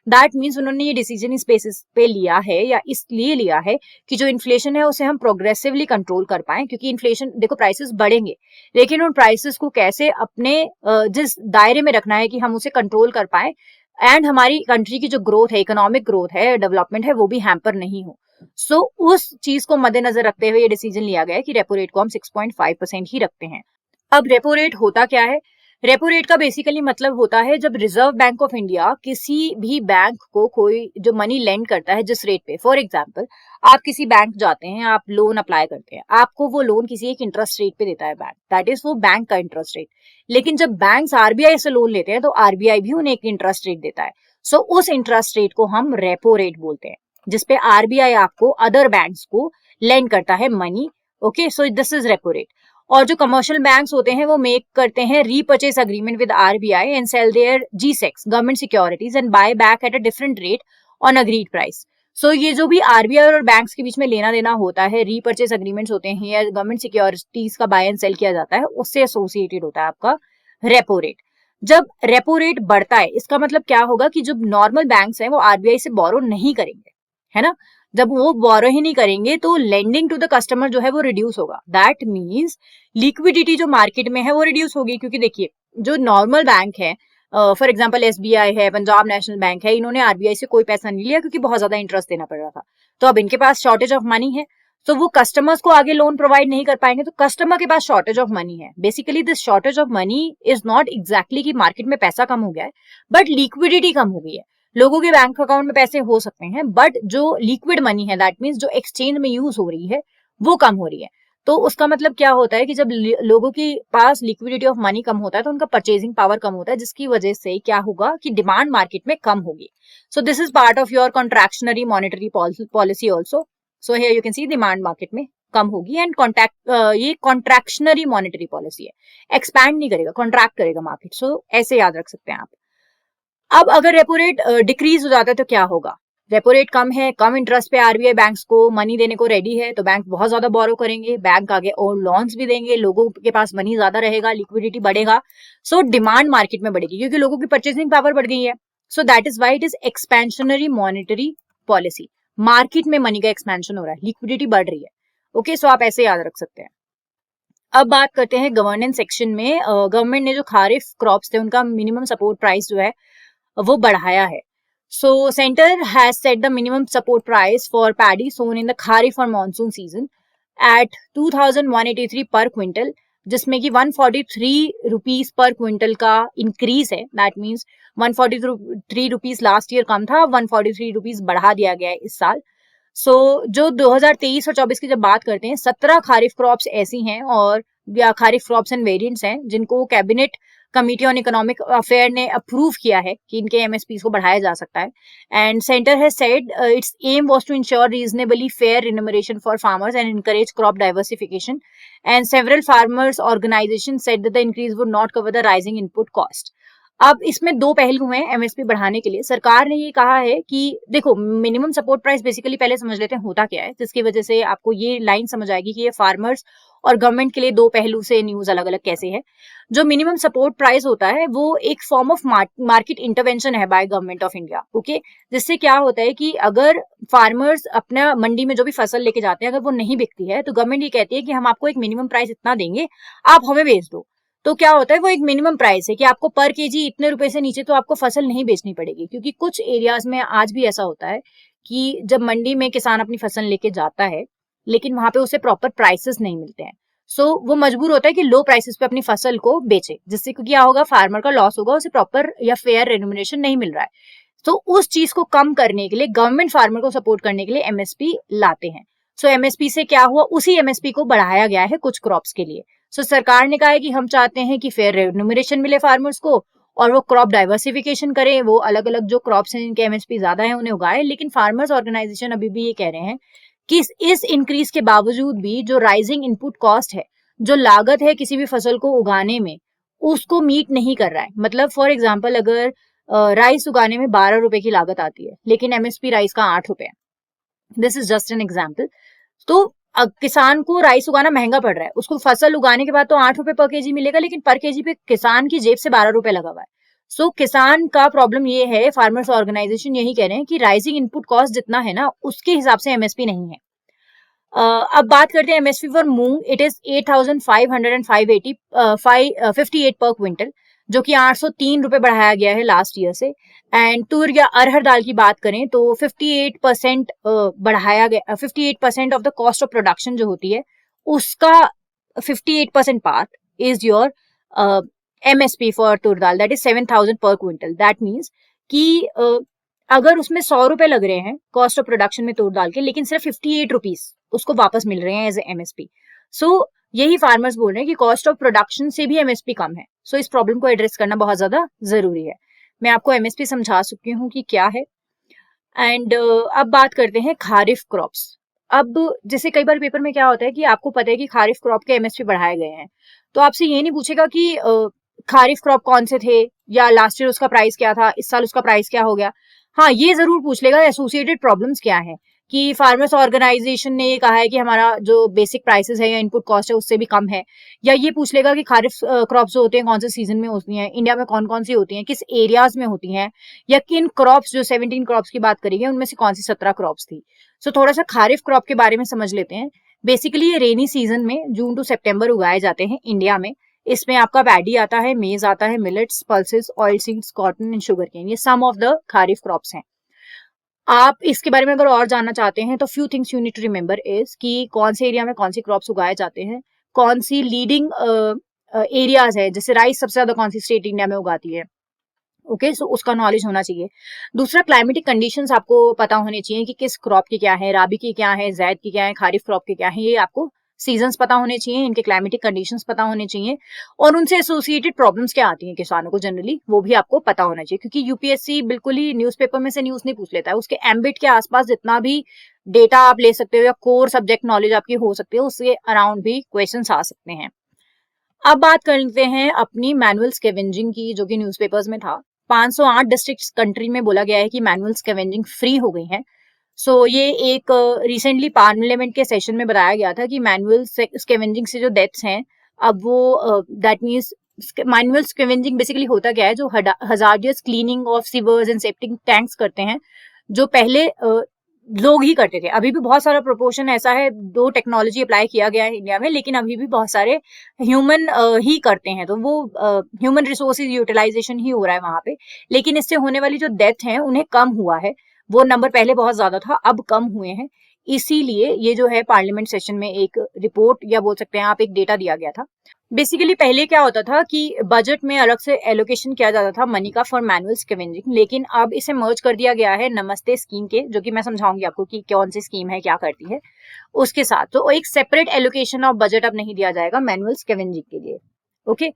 That means उन्होंने ये decision इस basis पे लिया है या इसलिए लिया है कि जो इन्फ्लेशन है उसे हम प्रोग्रेसिवली कंट्रोल कर पाएं, क्योंकि इन्फ्लेशन देखो प्राइसेस बढ़ेंगे लेकिन उन प्राइसेस को कैसे अपने जिस दायरे में रखना है कि हम उसे कंट्रोल कर पाए, एंड हमारी कंट्री की जो ग्रोथ है, इकोनॉमिक ग्रोथ है, डेवलपमेंट है, वो भी हैम्पर नहीं हो। सो उस चीज को मद्देनजर रखते हुए ये डिसीजन लिया गया है कि रेपो रेट को हम 6.5% ही रखते हैं। अब रेपो रेट होता क्या है? रेपो रेट का बेसिकली मतलब होता है जब रिजर्व बैंक ऑफ इंडिया किसी भी बैंक को कोई जो मनी लेंड करता है जिस रेट पे, फॉर एग्जांपल आप किसी बैंक जाते हैं, आप लोन अप्लाई करते हैं, आपको वो लोन किसी एक इंटरेस्ट रेट पे देता है बैंक, दैट इज वो बैंक का इंटरेस्ट रेट। लेकिन जब बैंक्स RBI से लोन लेते हैं तो RBI भी उन्हें एक इंटरेस्ट रेट देता है। सो उस इंटरेस्ट रेट को हम रेपो रेट बोलते हैं, जिसपे RBI आपको अदर बैंक्स को लेंड करता है money. Okay, so this is repo rate. और जो कमर्शियल बैंक्स होते हैं वो मेक करते हैं repurchase agreement with RBI and sell their GSECs government securities and buy back at a different rate on agreed price. So ये जो भी RBI और बैंक्स के बीच में लेना देना होता है, रीपर्चेस अग्रीमेंट्स होते हैं या गवर्नमेंट सिक्योरिटीज का बाय एंड सेल किया जाता है, उससे एसोसिएटेड होता है आपका रेपो रेट। जब रेपो रेट बढ़ता है इसका मतलब क्या होगा कि जो नॉर्मल बैंक्स हैं वो RBI से बोरो नहीं करेंगे, है ना। जब वो बोरो ही नहीं करेंगे तो लेंडिंग टू द कस्टमर जो है वो रिड्यूस होगा, दैट मींस लिक्विडिटी जो मार्केट में है वो रिड्यूस होगी। क्योंकि देखिए जो नॉर्मल बैंक है, फॉर एग्जांपल SBI है, पंजाब नेशनल बैंक है, इन्होंने RBI से कोई पैसा नहीं लिया क्योंकि बहुत ज्यादा इंटरेस्ट देना पड़ रहा था, तो अब इनके पास शॉर्टेज ऑफ मनी है, तो वो कस्टमर्स को आगे लोन प्रोवाइड नहीं कर पाएंगे, तो कस्टमर के पास शॉर्टेज ऑफ मनी है। Basically this shortage of money is not exactly कि मार्केट में पैसा कम हो गया है, बट लिक्विडिटी कम हो गई है। लोगों के बैंक अकाउंट में पैसे हो सकते हैं, बट जो लिक्विड मनी है, दैट मीन्स जो एक्सचेंज में यूज हो रही है, वो कम हो रही है। तो उसका मतलब क्या होता है कि जब लोगों के पास लिक्विडिटी ऑफ मनी कम होता है तो उनका परचेजिंग पावर कम होता है, जिसकी वजह से क्या होगा कि डिमांड मार्केट में कम होगी। So this is part of your contractionary monetary policy also. So here you can see demand market में कम होगी एंड ये कॉन्ट्रैक्शनरी मॉनेटरी पॉलिसी है, एक्सपैंड नहीं करेगा, कॉन्ट्रैक्ट करेगा मार्केट। सो ऐसे याद रख सकते हैं आप। अब अगर रेपो रेट डिक्रीज हो जाता है तो क्या होगा? रेपो रेट कम है, कम इंटरेस्ट पे RBI बैंक्स को मनी देने को रेडी है, तो बैंक बहुत ज्यादा बोरो करेंगे, बैंक आगे और लोन्स भी देंगे, लोगों के पास मनी ज्यादा रहेगा, लिक्विडिटी बढ़ेगा, सो डिमांड मार्केट में बढ़ेगी क्योंकि लोगों की परचेसिंग पावर बढ़ गई है। सो that is why it is expansionary monetary policy. Market में मनी का एक्सपेंशन हो रहा है, लिक्विडिटी बढ़ रही है। ओके, सो आप ऐसे याद रख सकते हैं। अब बात करते हैं गवर्नेंस सेक्शन में। गवर्नमेंट ने जो खारिफ क्रॉप्स थे उनका मिनिमम सपोर्ट प्राइस जो है वो बढ़ाया है। So center has set the minimum support price for paddy sown in the kharif or monsoon season at 2,183 per quintal, जिसमें कि 143 रुपीज पर क्विंटल का इंक्रीज है। That means 143 rupees last year कम था, 143 रुपीज बढ़ा दिया गया है इस साल। जो 2023 और 24 की जब बात करते हैं, 17 खारिफ क्रॉप्स ऐसी हैं और या खारिफ क्रॉप्स एंड वेरिएंट्स हैं जिनको cabinet committee on economic affair ने अप्रूव किया है कि इनके एमएसपी को बढ़ाया जा सकता है। And centre has said its aim was to ensure reasonably fair remuneration for farmers and encourage crop diversification, and several farmers organisation said that the increase would not cover the rising input cost. अब इसमें दो पहलू हैं MSP बढ़ाने के लिए। सरकार ने ये कहा है कि देखो, मिनिमम सपोर्ट प्राइस बेसिकली पहले समझ लेते हैं होता क्या है, जिसकी वजह से आपको ये लाइन समझ आएगी कि ये फार्मर्स और गवर्नमेंट के लिए दो पहलू से न्यूज अलग अलग कैसे है। जो मिनिमम सपोर्ट प्राइस होता है वो एक फॉर्म ऑफ मार्केट इंटरवेंशन है by government of India. Okay, जिससे क्या होता है कि अगर फार्मर्स अपना मंडी में जो भी फसल लेके जाते हैं अगर वो नहीं बिकती है तो गवर्नमेंट ये कहती है कि हम आपको एक मिनिमम प्राइस इतना देंगे, आप हमें बेच दो। तो क्या होता है, वो एक मिनिमम प्राइस है कि आपको पर केजी इतने रुपए से नीचे तो आपको फसल नहीं बेचनी पड़ेगी। क्योंकि कुछ एरियाज में आज भी ऐसा होता है कि जब मंडी में किसान अपनी फसल लेके जाता है लेकिन वहां पे उसे प्रॉपर प्राइसेस नहीं मिलते हैं, वो मजबूर होता है कि लो प्राइसेस पे अपनी फसल को बेचे, जिससे क्या होगा, फार्मर का लॉस होगा, उसे प्रॉपर या फेयर रेम्यूनरेशन नहीं मिल रहा है। तो उस चीज को कम करने के लिए गवर्नमेंट फार्मर को सपोर्ट करने के लिए एमएसपी लाते हैं। एमएसपी से क्या हुआ, उसी एमएसपी को बढ़ाया गया है कुछ क्रॉप्स के लिए। सरकार ने कहा है कि हम चाहते हैं कि फेयर रेम्यूनरेशन मिले फार्मर्स को और वो क्रॉप डाइवर्सिफिकेशन करें, वो अलग अलग जो क्रॉप्स हैं जिनके एमएसपी ज्यादा है उन्हें उगाए। लेकिन फार्मर्स ऑर्गेनाइजेशन अभी भी ये कह रहे हैं कि इस इंक्रीज के बावजूद भी जो राइजिंग इनपुट कॉस्ट है, जो लागत है किसी भी फसल को उगाने में, उसको मीट नहीं कर रहा है। मतलब फॉर एग्जाम्पल, अगर राइस उगाने में 12 रुपए की लागत आती है लेकिन एमएसपी राइस का 8 रुपए है, this is just an example. तो किसान को राइस उगाना महंगा पड़ रहा है, उसको फसल उगाने के बाद तो 8 रुपए पर केजी मिलेगा लेकिन पर केजी पे किसान की जेब से 12 रुपए लगा हुआ है। किसान का प्रॉब्लम ये है, फार्मर्स ऑर्गेनाइजेशन यही कह रहे हैं कि राइजिंग इनपुट कॉस्ट जितना है ना उसके हिसाब से एमएसपी नहीं है। अब बात करते हैं MSP for moong. It is 8,558 पर क्विंटल, जो कि 803 रुपए बढ़ाया गया है लास्ट ईयर से। एंड तुर या अरहर दाल की बात करें तो 58% बढ़ाया गया। 58% of the cost of production जो होती है उसका 58% part is your MSP for तुर दाल, दैट इज 7,000 पर क्विंटल। दैट मीन्स कि अगर उसमें 100 रुपए लग रहे हैं कॉस्ट ऑफ प्रोडक्शन में तुर दाल के, लेकिन सिर्फ 58 रुपीज उसको वापस मिल रहे हैं एज एमएसपी। यही फार्मर्स बोल रहे हैं कि कॉस्ट ऑफ प्रोडक्शन से भी एमएसपी कम है। इस प्रॉब्लम को एड्रेस करना बहुत ज्यादा जरूरी है। मैं आपको एमएसपी समझा चुकी हूँ कि क्या है। एंड अब बात करते हैं खारिफ क्रॉप्स। अब जैसे कई बार पेपर में क्या होता है कि आपको पता है कि खारिफ क्रॉप के एमएसपी बढ़ाए गए हैं, तो आपसे ये नहीं पूछेगा कि खारिफ क्रॉप कौन से थे या लास्ट ईयर उसका प्राइस क्या था, इस साल उसका प्राइस क्या हो गया। हाँ, ये जरूर पूछ लेगा एसोसिएटेड प्रॉब्लम्स क्या है, कि फार्मर्स ऑर्गेनाइजेशन ने ये कहा है कि हमारा जो बेसिक प्राइसेस है या इनपुट कॉस्ट है उससे भी कम है। या ये पूछ लेगा कि खारिफ क्रॉप्स जो होते हैं कौन से सीजन में होती हैं, इंडिया में कौन कौन सी होती हैं, किस एरियाज में होती हैं, या किन क्रॉप्स, जो 17 क्रॉप्स की बात करेंगे उनमें से कौन सी 17 क्रॉप्स थी। थोड़ा सा खारिफ क्रॉप के बारे में समझ लेते हैं। बेसिकली ये रेनी सीजन में जून टू सितंबर उगाए जाते हैं इंडिया में। इसमें आपका पैडी आता है, मेज आता है, millets, pulses, oil seeds, cotton and sugar cane, ये some of the kharif crops हैं। आप इसके बारे में अगर और जानना चाहते हैं तो few things you need to remember is कि कौन से एरिया में कौन सी क्रॉप्स उगाए जाते हैं, कौन सी लीडिंग एरियाज है, जैसे राइस सबसे ज्यादा कौन सी स्टेट इंडिया में उगाती है। ओके, उसका नॉलेज होना चाहिए। दूसरा, क्लाइमेटिक कंडीशंस आपको पता होने चाहिए कि किस क्रॉप के क्या है, राबी की क्या है, जैद की क्या है, खारिफ क्रॉप के क्या है। ये आपको सीजन्स पता होने चाहिए, इनके क्लाइमेटिक कंडीशंस पता होने चाहिए, और उनसे एसोसिएटेड प्रॉब्लम्स क्या आती हैं किसानों को जनरली, वो भी आपको पता होना चाहिए। क्योंकि यूपीएससी बिल्कुल ही न्यूज़पेपर में से न्यूज नहीं पूछ लेता है, उसके एम्बिट के आसपास जितना भी डेटा आप ले सकते हो या कोर सब्जेक्ट नॉलेज आपकी हो सकती है उसके अराउंड भी क्वेश्चंस आ सकते हैं। अब बात करते हैं अपनी मैनुअल स्कैवेंजिंग की, जो कि न्यूज़पेपर्स में था। 508 डिस्ट्रिक्ट्स कंट्री में बोला गया है कि मैनुअल स्कैवेंजिंग फ्री हो गई है। ये एक रिसेंटली पार्लियामेंट के सेशन में बताया गया था कि मैनुअल स्कैवेंजिंग से जो डेथ्स हैं, अब वो that means manual scavenging basically होता क्या है, जो hazardous cleaning of sewers and septic tanks करते हैं, जो पहले लोग ही करते थे। अभी भी बहुत सारा प्रोपोर्शन ऐसा है, दो टेक्नोलॉजी अप्लाई किया गया है इंडिया में, लेकिन अभी भी बहुत सारे ह्यूमन ही करते हैं, तो वो ह्यूमन रिसोर्सेज यूटिलाइजेशन ही हो रहा है वहां पे। लेकिन इससे होने वाली जो डेथ है उन्हें कम हुआ है, वो नंबर पहले बहुत ज्यादा था, अब कम हुए हैं। इसीलिए ये जो है पार्लियामेंट सेशन में एक रिपोर्ट या बोल सकते हैं आप एक डेटा दिया गया था। बेसिकली पहले क्या होता था कि बजट में अलग से एलोकेशन किया जाता था मनी का फॉर मैनुअल स्कैवेंजिंग, लेकिन अब इसे मर्ज कर दिया गया है नमस्ते स्कीम के, जो कि मैं समझाऊंगी आपको कि कौन सी स्कीम है, क्या करती है उसके साथ। तो एक सेपरेट एलोकेशन ऑफ बजट अब नहीं दिया जाएगा मैनुअल स्कैवेंजिंग के लिए। ओके,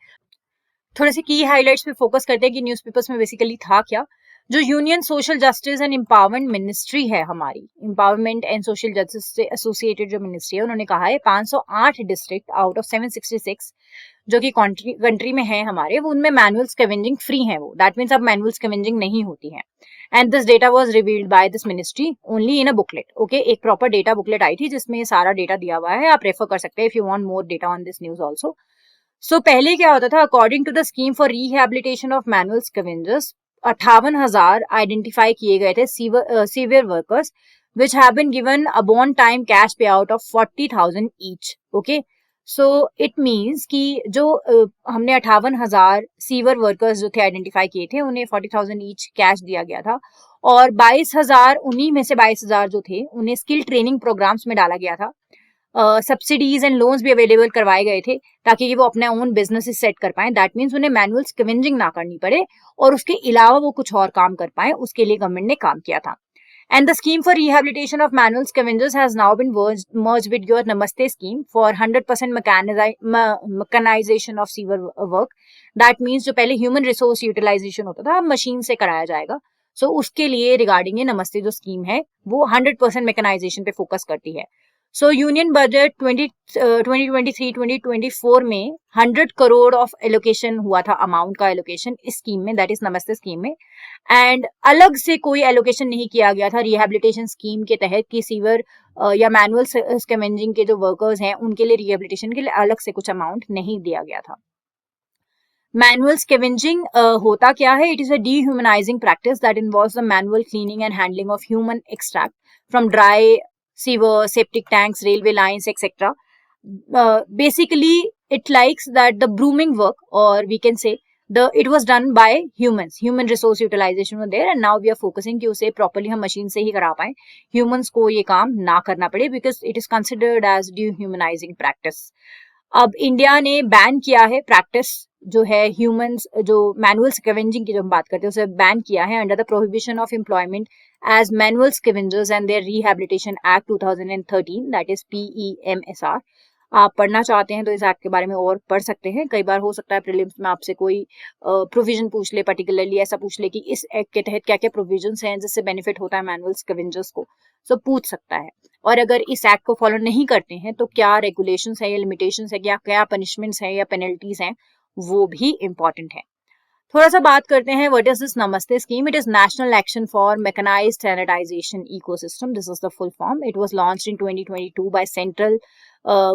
थोड़े से की हाइलाइट्स पे फोकस करते हैं कि न्यूज़पेपर्स में बेसिकली था क्या। जो union social justice and empowerment ministry है हमारी, एम्पावरमेंट एंड सोशल जस्टिस से एसोसिएटेड जो मिनिस्ट्री है, उन्होंने कहा है 508 डिस्ट्रिक्ट आउट ऑफ 766 जो कि कंट्री में है हमारे, वो उनमें मैनुअल स्कैवेंजिंग फ्री है। वो दैट मीन्स अब मैनुअल स्कैवेंजिंग नहीं होती है। And this data was revealed by this ministry only in a booklet. Okay, एक प्रॉपर डेटा बुकलेट आई थी जिसमें सारा डेटा दिया हुआ है, आप रेफर कर सकते हैं if you want more data on this news also. So पहले क्या होता था, according to the scheme for rehabilitation of manual scavengers 58,000 identify किए गए थे sewer workers which have been given a one time cash pay out of 40,000 each. Okay, so it means कि जो हमने 58,000 सीवर वर्कर्स जो थे आइडेंटिफाई किए थे, उन्हें 40,000 ईच कैश दिया गया था, और 22,000 उन्हीं में से 22,000 जो थे उन्हें स्किल ट्रेनिंग प्रोग्राम्स में डाला गया था। सब्सिडीज एंड लोन्स भी अवेलेबल करवाए गए थे ताकि वो अपने ओन बिजनेस सेट कर पाए। दैट मीन्स उन्हें मैनुअल स्कैवेंजिंग ना करनी पड़े और उसके अलावा वो कुछ और काम कर पाए, उसके लिए गवर्नमेंट ने काम किया था। And the scheme for rehabilitation of manual scavengers has now been merged with your Namaste scheme for 100% mechanization of sewer work. That means जो पहले human resource utilization होता था, अब मशीन से कराया जाएगा। So उसके लिए रिगार्डिंग ये नमस्ते जो स्कीम है वो 100% मैकेनाइजेशन पे फोकस करती है। सो यूनियन बजट 2023-2024 में 100 करोड़ ऑफ एलोकेशन हुआ था, अमाउंट का एलोकेशन इस स्कीम में, दैट इज नमस्ते स्कीम में। एंड अलग से कोई एलोकेशन नहीं किया गया था रिहेबिलिटेशन स्कीम के तहत कि सीवर या मैनुअल स्कैवेंजिंग के जो वर्कर्स हैं उनके लिए रिहेबिलिटेशन के लिए अलग से कुछ अमाउंट नहीं दिया गया था। मैनुअल स्कैवेंजिंग होता क्या है? It is a dehumanizing practice that involves the manual cleaning and handling of human extract from dry sewer, septic tanks, railway lines, etc. Basically, it likes that the brooming work, or we can say it was done by humans. Human resource utilization was there, and now we are focusing कि उसे properly हम machine से ही करा पाए, humans को ये काम ना करना पड़े, because it is considered as dehumanizing practice. अब इंडिया ने बैन किया है प्रैक्टिस जो है ह्यूमंस, जो मैनुअल स्कैवेंजिंग की जो हम बात करते हैं उसे बैन किया है under the prohibition of employment as manual scavengers and their rehabilitation act 2013, that is PEMSR। आप पढ़ना चाहते हैं तो इस एक्ट के बारे में और पढ़ सकते हैं। कई बार हो सकता है प्रीलिम्स में आपसे कोई प्रोविजन पूछ ले, पर्टिकुलरली ऐसा पूछ ले कि इस एक्ट के तहत क्या क्या प्रोविजंस हैं जिससे बेनिफिट होता है मैनुअल स्कैवेंजर्स को, सो पूछ सकता है। और अगर इस एक्ट को फॉलो नहीं करते हैं तो क्या रेगुलेशंस है या लिमिटेशंस है, क्या पनिशमेंट्स है या पेनल्टीज हैं, वो भी इंपॉर्टेंट है। थोड़ा सा बात करते हैं what is this Namaste scheme. It is national action for mechanized sanitization ecosystem, this is the full form. It was launched in 2022 by central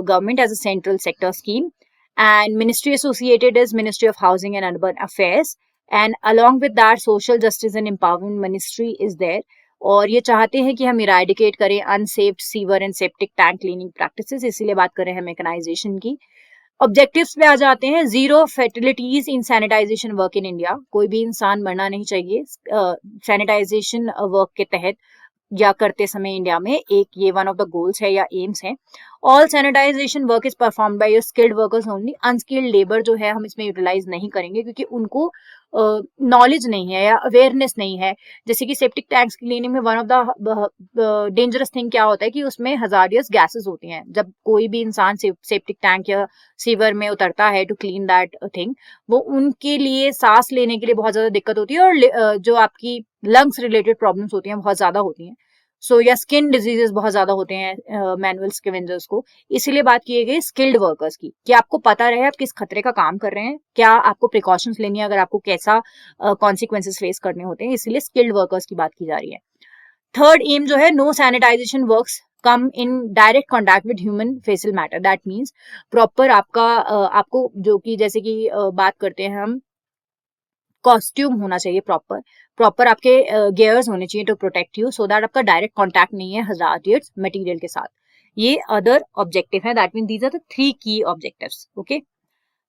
government as a central sector scheme, and ministry associated is Ministry of Housing and Urban Affairs, and along with that social justice and empowerment ministry is there। और ये चाहते हैं कि हम eradicate करें unsafe sewer and septic tank cleaning practices, इसीलिए बात कर रहे हैं मैकेनाइजेशन की। ऑब्जेक्टिव्स पे आ जाते हैं, zero fatalities in sanitization work in India, कोई भी इंसान मरना नहीं चाहिए सैनिटाइजेशन वर्क के तहत या करते समय इंडिया में, एक ये वन ऑफ द गोल्स है या एम्स है। All sanitization work is perform by your skilled workers only, unskilled labour जो है हम इसमें यूटिलाइज नहीं करेंगे क्योंकि उनको नॉलेज नहीं है या अवेयरनेस नहीं है। जैसे कि सेप्टिक टैंक्स क्लीनिंग में one of the dangerous thing क्या होता है कि उसमें हजारियस गैसेस होती हैं। जब कोई भी इंसान सेप्टिक टैंक या सीवर में उतरता है टू क्लीन दैट थिंग, वो उनके लिए सांस लेने के लिए बहुत ज्यादा दिक्कत होती है और जो आपकी लंग्स रिलेटेड प्रॉब्लम्स होती हैं बहुत ज्यादा होती हैं। या स्किन डिजीजेस बहुत ज्यादा होते हैं मैनुअल स्कैवेंजर्स को। इसीलिए बात की गई स्किल्ड वर्कर्स की कि आपको पता रहे आप किस खतरे का काम कर रहे हैं, क्या आपको प्रिकॉशंस लेनी है अगर आपको कैसा कॉन्सिक्वेंसेस फेस करने होते हैं, इसीलिए स्किल्ड वर्कर्स की बात की जा रही है। थर्ड एम जो है, no sanitization works come in direct contact with human faecal matter, that means proper आपको जो कि जैसे कि बात करते हैं हम, कॉस्ट्यूम होना चाहिए प्रॉपर आपके गियर्स होने चाहिए to protect you, so that आपका डायरेक्ट कॉन्टैक्ट नहीं है हजारियस मटेरियल के साथ। ये अदर ऑब्जेक्टिव है, that mean these are the 3 key objectives. Okay,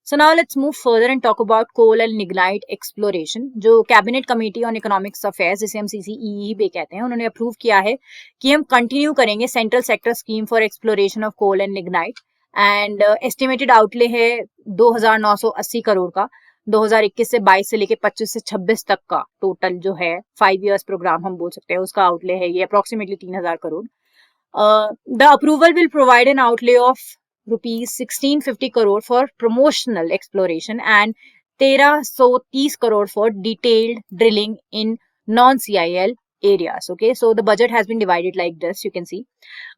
So now let's move further and talk about coal and lignite exploration. जो cabinet committee on economics affairs, जिसे हम CCEE कहते हैं, उन्होंने अप्रूव किया है कि हम कंटिन्यू करेंगे central sector scheme for exploration of coal and lignite, and estimated outlay है 2,980 करोड़ का 2021 से 22 से लेके 25 से 26 तक का टोटल जो है 5 years प्रोग्राम हम बोल सकते हैं, उसका आउटले है ये approximately 3,000 crore. The approval will provide an outlay of rupees 1650 crore for promotional exploration and 1330 crore for detailed drilling in non-CIL areas. Okay, so the budget has been divided like this, you can see.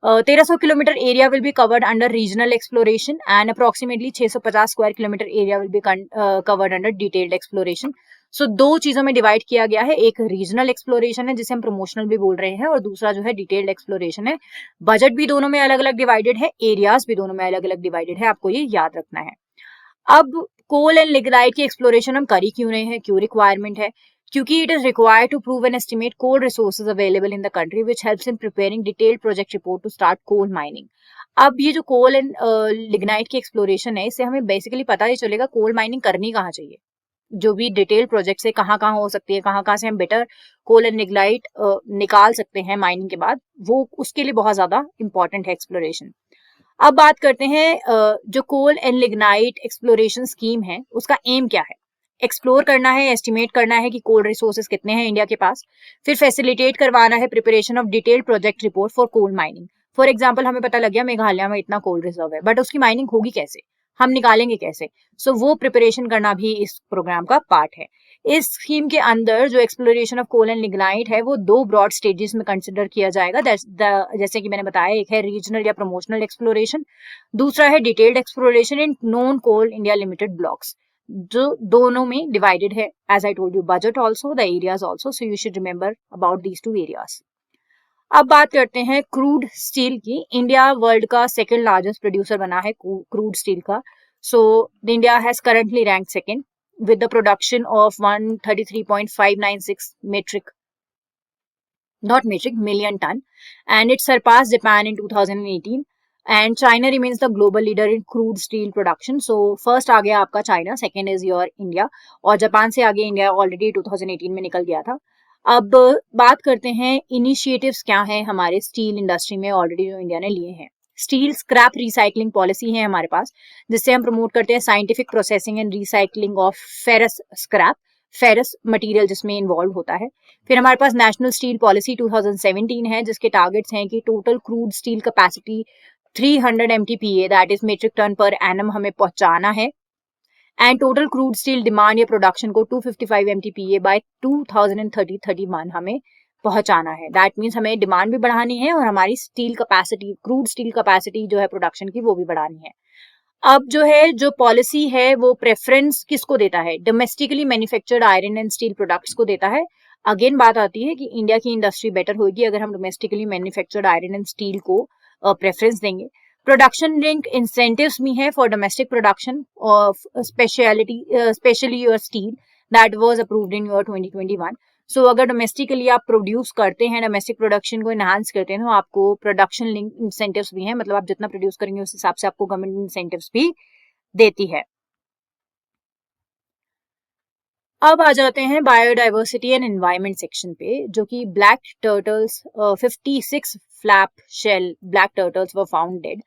1300 kilometer area will be covered under regional exploration and approximately 650 square kilometer area will be covered under detailed exploration. सो दो चीजों में divide किया गया है, एक regional exploration है जिसे हम प्रमोशनल भी बोल रहे हैं, और दूसरा जो है डिटेल्ड एक्सप्लोरेशन है. बजट भी दोनों में अलग अलग डिवाइडेड है, एरियाज भी दोनों में अलग अलग डिवाइडेड है, आपको ये याद रखना है. अब कोल एंड लिग्नाइट की एक्सप्लोरेशन हम कर ही क्यों रहे हैं, क्यों रिक्वायरमेंट है? क्योंकि it is required to prove and estimate coal resources available in the country which helps in preparing detailed project report to start coal mining. अब ये जो कोल एंड लिग्नाइट की एक्सप्लोरेशन है, इससे हमें बेसिकली पता ही चलेगा कोल माइनिंग करनी कहाँ चाहिए, जो भी डिटेल प्रोजेक्ट है कहाँ कहाँ हो सकती है, कहाँ कहाँ से हम बेटर कोल एंड लिग्नाइट निकाल सकते हैं माइनिंग के बाद, वो उसके लिए बहुत ज्यादा इंपॉर्टेंट है एक्सप्लोरेशन. अब बात करते हैं जो coal and lignite exploration scheme है उसका एम क्या है. एक्सप्लोर करना है, एस्टिमेट करना है कि कोल रिसोर्सेज कितने हैं इंडिया के पास, फिर फैसिलिटेट करवाना है preparation of detailed project report for coal mining. For example हमें पता लग गया मेघालय में इतना कोल रिजर्व है, बट उसकी माइनिंग होगी कैसे, हम निकालेंगे कैसे, सो वो प्रिपरेशन करना भी इस प्रोग्राम का पार्ट है. इस स्कीम के अंदर जो exploration of coal and lignite है वो दो ब्रॉड स्टेजेस में कंसिडर किया जाएगा. जैसे कि मैंने बताया, एक है रीजनल या प्रमोशनल एक्सप्लोरेशन, दूसरा है detailed exploration in known Coal India Limited blocks, जो दोनों में डिवाइडेड है. As I told you, budget also, the areas also, so you should remember about these two areas. अब बात करते हैं क्रूड स्टील की. इंडिया वर्ल्ड का सेकंड लार्जेस्ट प्रोड्यूसर बना है क्रूड स्टील का. So India has currently rank second with the production of 133.596 million ton, and it surpassed Japan in 2018, and China remains the global leader in crude steel production. So first आ गया आपका China, second is your India, और Japan से आगे India already 2018 में निकल गया था. अब बात करते हैं इनिशिएटिव्स क्या हैं हमारे स्टील इंडस्ट्री में ऑलरेडी जो इंडिया ने लिए हैं. स्टील स्क्रैप रिसाइकलिंग पॉलिसी है हमारे पास, जिससे हम प्रमोट करते हैं scientific processing and recycling of ferrous scrap, ferrous material जिसमें इन्वॉल्व होता है. फिर हमारे पास नेशनल स्टील पॉलिसी 2017 है, जिसके टारगेट्स हैं कि total crude steel capacity 300 MTPA, that is metric ton per annum, हमें पहुंचाना है, and total crude steel demand या प्रोडक्शन को 255 MTPA बाय 2030-31 हमें पहुंचाना है. दैट मीन्स हमें डिमांड भी बढ़ानी है और हमारी steel capacity, crude steel capacity जो है प्रोडक्शन की, वो भी बढ़ानी है. अब जो है, जो पॉलिसी है वो प्रेफरेंस किसको देता है, domestically manufactured iron and steel products को देता है. अगेन बात आती है कि इंडिया की इंडस्ट्री बेटर होगी अगर हम domestically manufactured iron and steel को प्रेफरेंस देंगे. प्रोडक्शन लिंक इंसेंटिव्स भी हैं for domestic production of specially your steel, that was approved in your 2021. सो अगर डोमेस्टिकली आप प्रोड्यूस करते हैं, डोमेस्टिक प्रोडक्शन को एनहांस करते हैं, तो आपको प्रोडक्शन लिंक इंसेंटिव्स भी हैं, मतलब आप जितना प्रोड्यूस करेंगे उस हिसाब से आपको गवर्नमेंट इंसेंटिव्स भी देती है. अब आ जाते हैं बायोडाइवर्सिटी एंड एनवायरनमेंट सेक्शन पे, जो कि black turtles, 56 flap shell black turtles were found dead.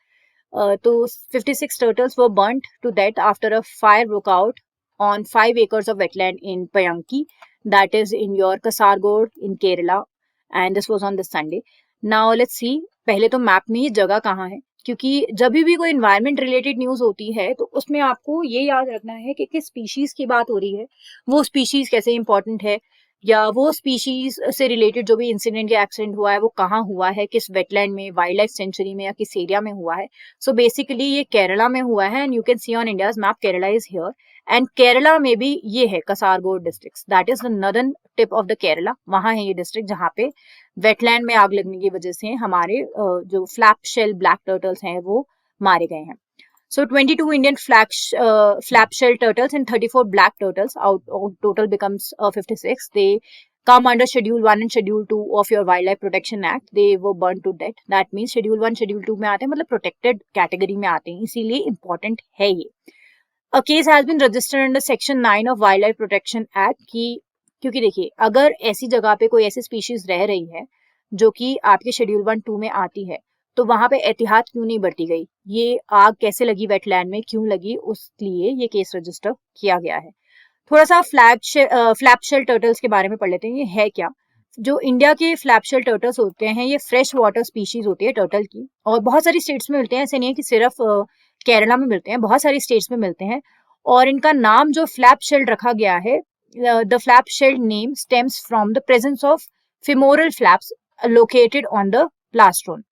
तो 56 turtles were burnt to death after a fire broke out on 5 acres of wetland in Payanki, that is in your Kasargod in Kerala, and this was on this Sunday. Now let's see, पहले तो map में ये जगह कहाँ है, क्योंकि जब भी कोई एनवायरमेंट रिलेटेड न्यूज होती है तो उसमें आपको ये याद रखना है कि किस स्पीशीज की बात हो रही है, वो स्पीशीज कैसे इंपॉर्टेंट है, या वो स्पीशीज से रिलेटेड जो भी इंसिडेंट या एक्सीडेंट हुआ है वो कहाँ हुआ है, किस वेटलैंड में, वाइल्ड लाइफ सेंचुरी में, या किस एरिया में हुआ है. सो बेसिकली ये केरला में हुआ है, and you can see on India's map Kerala is here, and Kerala में भी ये है Kasaragod district, that is the northern tip of the Kerala. वहां है ये डिस्ट्रिक्ट जहाँ पे वेटलैंड में आग लगने की वजह से हमारे जो फ्लैप शेल ब्लैक टर्टल्स हैं वो मारे गए हैं. So 22 Indian flap shell turtles and 34 black turtles, out total becomes 56. They come under Schedule 1 and Schedule 2 of your Wildlife Protection Act. They were burnt to death. That means Schedule 1, Schedule 2 में आते हैं, मतलब protected category में आते हैं, इसीलिए important है ये. A case has been registered under section 9 of wildlife protection act की, क्योंकि देखिए अगर ऐसी जगह पे कोई ऐसी स्पीशीज रह रही है जो कि आपके शेड्यूल 1-2 में आती है, तो वहां पे एहतियात क्यों नहीं बरती गई, ये आग कैसे लगी वेटलैंड में, क्यों लगी, उस लिए ये केस रजिस्टर किया गया है। थोड़ा सा फ्लैपशेल टर्टल्स के बारे में पढ़ लेते हैं, ये है क्या। जो इंडिया के फ्लैपशेल टर्टल्स होते हैं ये फ्रेश वाटर स्पीशीज होती है टर्टल की, और बहुत सारी स्टेट्स में मिलते हैं, ऐसे नहीं है कि सिर्फ केरला में मिलते हैं, बहुत सारी स्टेट्स में मिलते हैं। और इनका नाम जो फ्लैप शेल्ड रखा गया है, the flap shelled name stems from the presence of femoral flaps located on the plastron.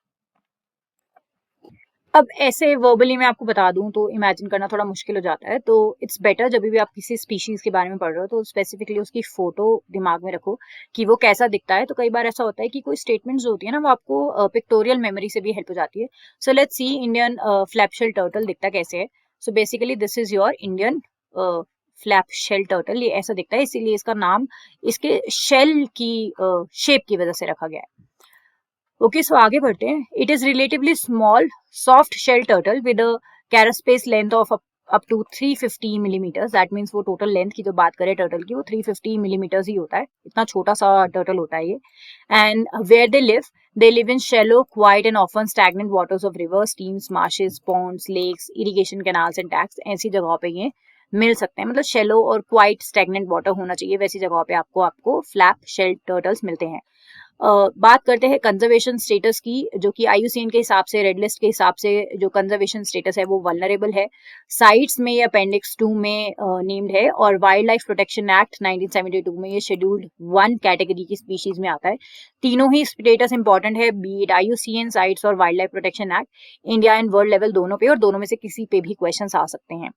अब ऐसे वर्बली मैं आपको बता दूं तो इमेजिन करना थोड़ा मुश्किल हो जाता है, तो इट्स बेटर जब भी आप किसी स्पीशीज के बारे में पढ़ रहे हो तो स्पेसिफिकली उसकी फोटो दिमाग में रखो कि वो कैसा दिखता है। तो कई बार ऐसा होता है कि कोई स्टेटमेंट जो होती है ना वो आपको पिक्टोरियल मेमोरी से भी हेल्प हो जाती है। So let's see Indian flapshell turtle दिखता कैसे है। So basically this is your Indian flapshell turtle, ये ऐसा दिखता है, इसीलिए इसका नाम इसके शेल की शेप की वजह से रखा गया है। ओके, सो आगे बढ़ते हैं। It is relatively small soft shell turtle with a carapace length of up to 350 millimetre. That means वो टोटल लेंथ की जो बात करें टर्टल की वो 350 मिलीमीटर्स ही होता है, इतना छोटा सा टर्टल होता है ये। And where they live in shallow quiet and often stagnant waters of rivers, streams, marshes, ponds, lakes, irrigation canals and tanks. ऐसी जगहों पे ये मिल सकते हैं, मतलब शेलो और क्वाइट स्टैग्नेंट वाटर होना चाहिए, वैसी जगहों पे आपको फ्लैप शेल टर्टल्स मिलते हैं। बात करते हैं कंजर्वेशन स्टेटस की, जो कि IUCN के हिसाब से, रेड लिस्ट के हिसाब से जो कंजर्वेशन स्टेटस है वो वल्नरेबल है। साइट्स में ये अपेंडिक्स 2 में नेम्ड है, और वाइल्ड लाइफ प्रोटेक्शन एक्ट 1972 में ये शेड्यूल्ड 1 कैटेगरी की स्पीशीज में आता है। तीनों ही स्टेटस इंपॉर्टेंट है, बी इट IUCN, साइट्स और wild life protection act, India and world level दोनों पे, और दोनों में से किसी पे भी क्वेश्चन आ सकते हैं।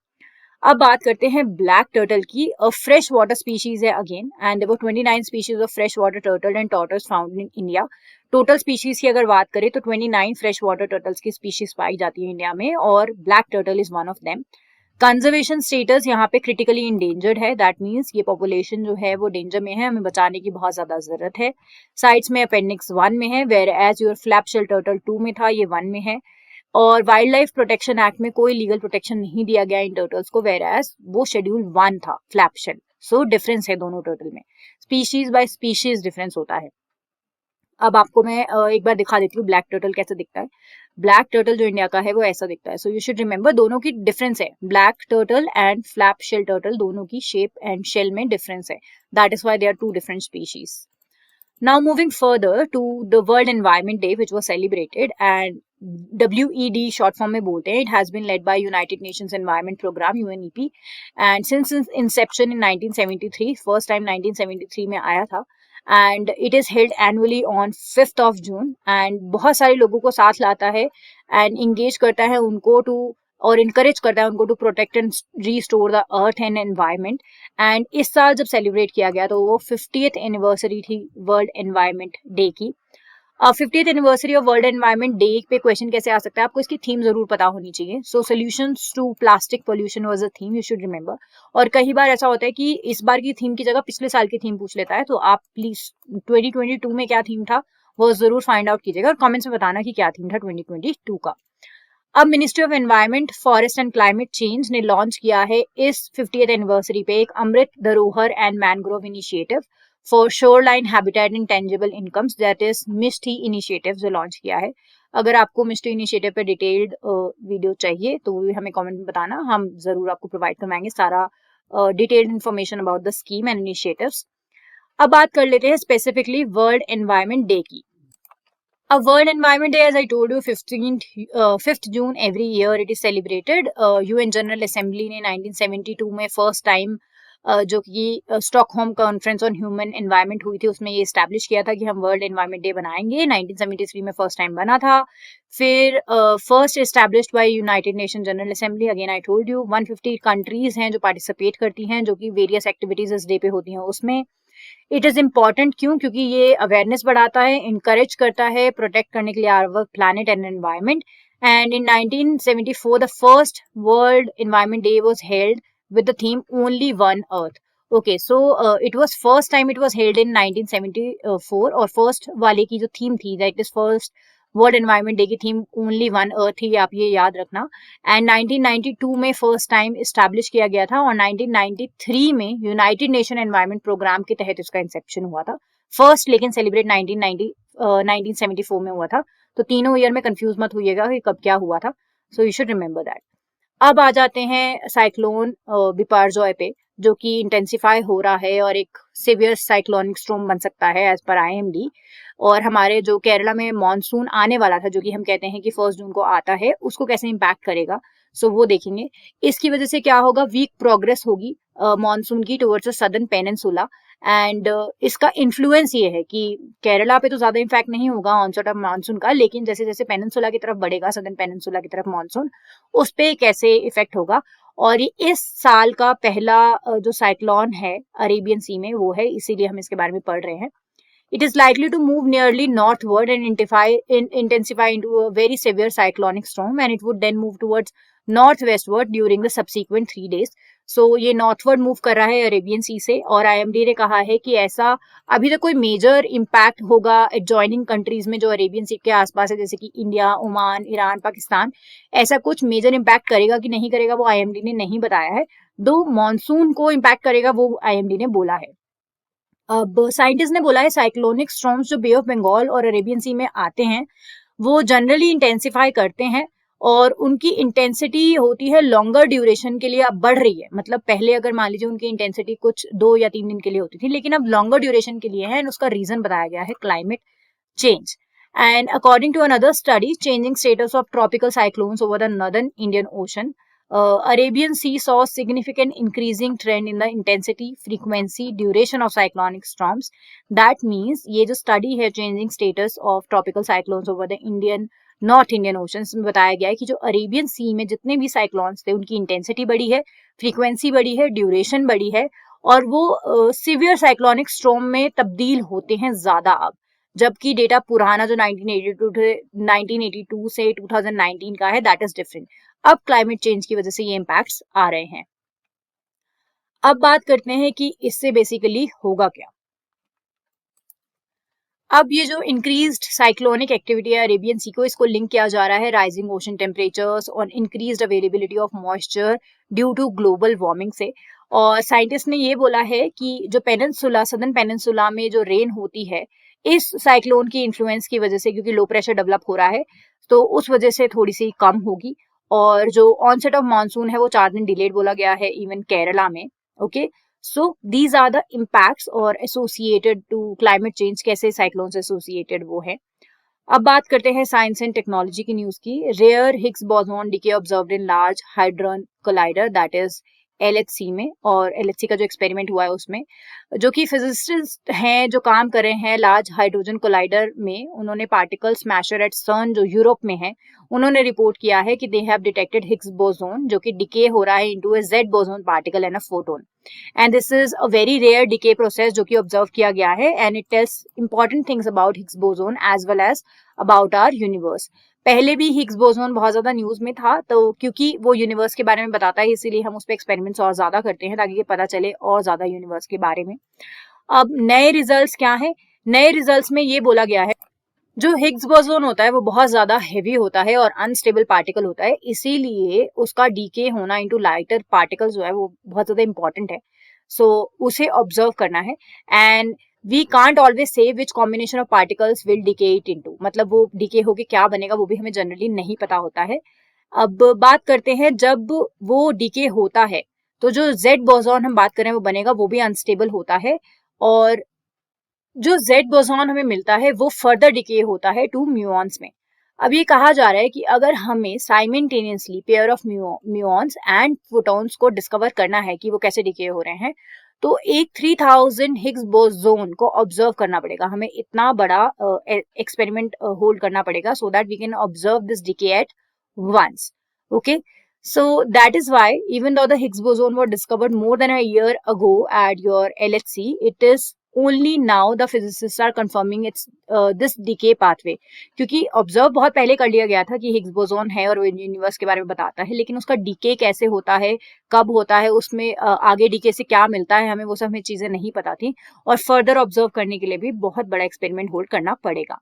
अब बात करते हैं ब्लैक टर्टल की। अ फ्रेश वाटर स्पीशीज है again, and there were 29 species of fresh water turtle and tortoise found in India. Total species की अगर बात करें तो 29 फ्रेश वाटर टर्टल्स की स्पीशीज पाई जाती है इंडिया में, और black turtle is one of them. Conservation status यहाँ पे क्रिटिकली इंडेंजर्ड है, दैट मीन्स ये पॉपुलेशन जो है वो डेंजर में है, हमें बचाने की बहुत ज्यादा जरूरत है। साइट्स में अपेंडिक्स 1 में है, वेयर एज योर फ्लैपशेल टर्टल 2 में था, ये 1 में है। और वाइल्ड लाइफ प्रोटेक्शन एक्ट में कोई लीगल प्रोटेक्शन नहीं दिया गया इन टर्टल्स को, वेयर एज वो शेड्यूल 1 था फ्लैपशेल। सो डिफरेंस है दोनों टर्टल में, स्पीशीज बाय स्पीशीज डिफरेंस होता है। अब आपको मैं एक बार दिखा देती हूँ ब्लैक टर्टल कैसे दिखता है। ब्लैक टर्टल जो इंडिया का है वो ऐसा दिखता है। सो यू शुड रिमेंबर दोनों की डिफरेंस है, black turtle and flap shell turtle, दोनों की शेप एंड शेल में डिफरेंस है, that is why they are two different species. Now moving further to the World Environment Day, which was celebrated, and WED short form में बोलते हैं, it has been led by United Nations Environment Program UNEP, and since its inception in 1973, first time 1973 में आया था, and it is held annually on 5th of June, and बहुत सारे लोगों को साथ लाता है and engage करता है उनको to, और इनकरेज करता है उनको to protect and restore the earth and environment. And इस साल जब सेलिब्रेट किया गया तो वो 50th एनिवर्सरी थी वर्ल्ड एनवायरमेंट डे की। 50th anniversary of world environment day पे क्वेश्चन कैसे आ सकता है, आपको इसकी थीम जरूर पता होनी चाहिए। So solutions to plastic pollution was a theme, you should remember. और कई बार ऐसा होता है कि इस बार की थीम की जगह पिछले साल की थीम पूछ लेता है, तो आप प्लीज 2022 में क्या थीम था वो जरूर फाइंड आउट कीजिएगा और कमेंट्स में बताना कि क्या थीम था 2022 का। अब ministry of environment, forest and climate change ने लॉन्च किया है इस 50th एनिवर्सरी पे एक Amrit Dharohar and mangrove initiative for shoreline habitat and tangible incomes, that is Mishti initiative जो लॉन्च किया है। अगर आपको मिस्टी इनिशिएटिव पे डिटेल्ड वीडियो चाहिए तो वो भी हमें कमेंट में बताना, हम जरूर आपको प्रोवाइड करवाएंगे सारा detailed information about the scheme and initiatives. अब बात कर लेते हैं स्पेसिफिकली वर्ल्ड एनवायरमेंट डे की। A World Environment Day, as I told you, 5th June every year it is celebrated. UN General Assembly ने 1972 में फर्स्ट टाइम जो कि Stockholm conference on human environment हुई थी उसमें ये एस्टैब्लिश किया था कि हम वर्ल्ड एनवायरनमेंट डे बनाएंगे। 1973 में फर्स्ट टाइम बना था। फिर first established bye United nation general assembly, again I told you 150 countries हैं जो पार्टिसिपेट करती हैं, जो कि वेरियस एक्टिविटीज इस डे पे होती हैं उसमें। इट इज इम्पॉर्टेंट क्यों, क्योंकि ये अवेयरनेस बढ़ाता है, इंकरेज करता है प्रोटेक्ट करने के लिए our planet and environment. And in 1974 the first world environment day was held with the theme only one earth. Okay, so it was first time it was held in 1974, और first वाले की जो theme थी that is first world environment day की theme only one earth थी, आप ये याद रखना। एंड 1992 में फर्स्ट टाइम इस्टेब्लिश किया गया था और 1993 में यूनाइटेड नेशन एनवायरनमेंट प्रोग्राम के तहत इसका इंसेप्शन हुआ था फर्स्ट, लेकिन सेलिब्रेट 1974 में हुआ था। तो तीनों ईयर में कंफ्यूज मत होइएगा कि कब क्या हुआ था, सो यू शुड रिमेंबर दैट। अब आ जाते हैं साइक्लोन बिपारजॉय पे, जो कि इंटेंसिफाई हो रहा है और एक सिवियर साइक्लोनिक स्टॉर्म बन सकता है एज पर आईएमडी। और हमारे जो केरला में मॉनसून आने वाला था, जो कि हम कहते हैं कि 1 जून को आता है, उसको कैसे इम्पैक्ट करेगा, सो वो देखेंगे। इसकी वजह से क्या होगा, वीक प्रोग्रेस होगी मॉनसून की towards the southern peninsula. And इसका इन्फ्लुएंस ये है कि केरला पे तो ज्यादा इम्पैक्ट नहीं होगा ऑनसेट ऑफ मानसून का, लेकिन जैसे जैसे पेनिनसुला की तरफ बढ़ेगा, सदर्न पेनिनसुला की तरफ मानसून, उस पे कैसे इफेक्ट होगा। और ये इस साल का पहला जो साइक्लोन है अरेबियन सी में वो है, इसीलिए हम इसके बारे में पढ़ रहे हैं। It is likely to move nearly northward and intensify into a very severe cyclonic storm, and it would then move towards northwestward during the subsequent 3 days. So ये नॉर्थवर्ड मूव कर रहा है अरेबियन सी से, और आईएमडी ने कहा है कि ऐसा अभी तक कोई मेजर इम्पैक्ट होगा एडजॉइनिंग कंट्रीज में जो अरेबियन सी के आसपास है, जैसे कि इंडिया, ओमान, ईरान, पाकिस्तान, ऐसा कुछ मेजर इम्पैक्ट करेगा कि नहीं करेगा वो आईएमडी ने नहीं बताया है। दो मॉनसून को इम्पैक्ट करेगा वो आईएमडी ने बोला है। अब साइंटिस्ट ने बोला है साइक्लोनिक स्टॉर्म्स जो बे ऑफ बंगाल और अरेबियन सी में आते हैं वो जनरली इंटेंसिफाई करते हैं, और उनकी इंटेंसिटी होती है लॉन्गर ड्यूरेशन के लिए, अब बढ़ रही है। मतलब पहले अगर मान लीजिए उनकी इंटेंसिटी कुछ 2 या 3 दिन के लिए होती थी, लेकिन अब लॉन्गर ड्यूरेशन के लिए है, एंड उसका रीजन बताया गया है climate change. And according to another study, changing status of tropical cyclones over the northern Indian Ocean, Arabian Sea saw significant increasing trend in the intensity, frequency, duration of cyclonic storms. That means ये जो study है changing status of tropical cyclones over the north Indian ocean में बताया गया है कि जो Arabian सी में जितने भी साइक्लोन्स थे उनकी इंटेंसिटी बढ़ी है, फ्रीक्वेंसी बढ़ी है, ड्यूरेशन बढ़ी है, और वो सिवियर साइक्लोनिक स्टॉर्म में तब्दील होते हैं ज्यादा अब। जबकि डेटा पुराना जो 1982 से 2019 का है, दैट इज डिफरेंट। अब क्लाइमेट चेंज की वजह से ये इम्पैक्ट्स आ रहे हैं। अब बात करते हैं कि इससे बेसिकली होगा क्या। अब ये जो इंक्रीज्ड साइक्लोनिक एक्टिविटी है अरेबियन सी को, इसको लिंक किया जा रहा है राइजिंग ओशन टेम्परेचर्स और increased availability of moisture due to global warming से। और साइंटिस्ट ने ये बोला है कि जो पेनिनसुला, सदर्न पेनिनसुला में जो रेन होती है इस साइक्लोन की इन्फ्लुएंस की वजह से, क्योंकि लो प्रेशर डेवलप हो रहा है, तो उस वजह से थोड़ी सी कम होगी। और जो ऑनसेट ऑफ मानसून है वो 4 दिन डिलेड बोला गया है इवन केरला में। Okay, so these are the impacts और एसोसिएटेड टू क्लाइमेट चेंज, कैसे साइक्लोन से एसोसिएटेड वो है। अब बात करते हैं साइंस एंड टेक्नोलॉजी की न्यूज की। Rare Higgs boson decay observed in large hadron collider, that is LHC में, और LHC का जो एक्सपेरिमेंट हुआ है उसमें जो कि फिजिसिस्ट हैं जो काम कर रहे हैं लार्ज हाइड्रोजन कोलाइडर में, उन्होंने पार्टिकल स्मैशर एट सर्न जो यूरोप में है, उन्होंने रिपोर्ट किया है कि they have detected Higgs boson जो कि डिके हो रहा है into a Z boson particle and a photon. And this is a very rare decay process जो कि ऑब्जर्व किया गया है, and it tells important things about Higgs boson as well as about our universe. पहले भी Higgs boson बहुत ज्यादा news में था, तो क्योंकि वो यूनिवर्स के बारे में बताता है इसीलिए हम उस पर एक्सपेरिमेंट्स और ज्यादा करते हैं ताकि ये पता चले और ज्यादा यूनिवर्स के बारे में। अब नए रिजल्ट्स क्या है? नए रिजल्ट्स में ये बोला गया है जो हिग्स बोसॉन होता है वो बहुत ज्यादा हेवी होता है और अनस्टेबल पार्टिकल होता है, इसीलिए उसका डीके होना इनटू लाइटर पार्टिकल्स जो है वो बहुत ज्यादा इंपॉर्टेंट है। सो उसे ऑब्जर्व करना है, and we can't always say which combination of particles will decay it into, मतलब वो डिके होके क्या बनेगा वो भी हमें जनरली नहीं पता होता है। अब बात करते हैं जब वो डीके होता है तो जो जेड बोसॉन हम बात करें वो बनेगा, वो भी अनस्टेबल होता है, और जो जेड बोसॉन हमें मिलता है वो फर्दर डिके होता है टू म्यूऑन्स में। अब ये कहा जा रहा है कि अगर हमें simultaneously pair of muons and photons को डिस्कवर करना है कि वो कैसे डिके हो रहे हैं, तो एक 3000 हिग्स बोसॉन को ऑब्जर्व करना पड़ेगा। हमें इतना बड़ा एक्सपेरिमेंट होल्ड करना पड़ेगा so that we can observe this decay at once. Okay, so that is why even though the Higgs boson was discovered more than a year ago at your LHC, it is only now the physicists are confirming its this decay pathway, क्योंकि observe बहुत पहले कर लिया गया था कि Higgs boson है और वो यूनिवर्स के बारे में बताता है, लेकिन उसका डीके कैसे होता है, कब होता है, उसमें आगे डीके से क्या मिलता है हमें, वो सब हमें चीजें नहीं पता थी, और फर्दर ऑब्जर्व करने के लिए भी बहुत बड़ा एक्सपेरिमेंट होल्ड करना पड़ेगा।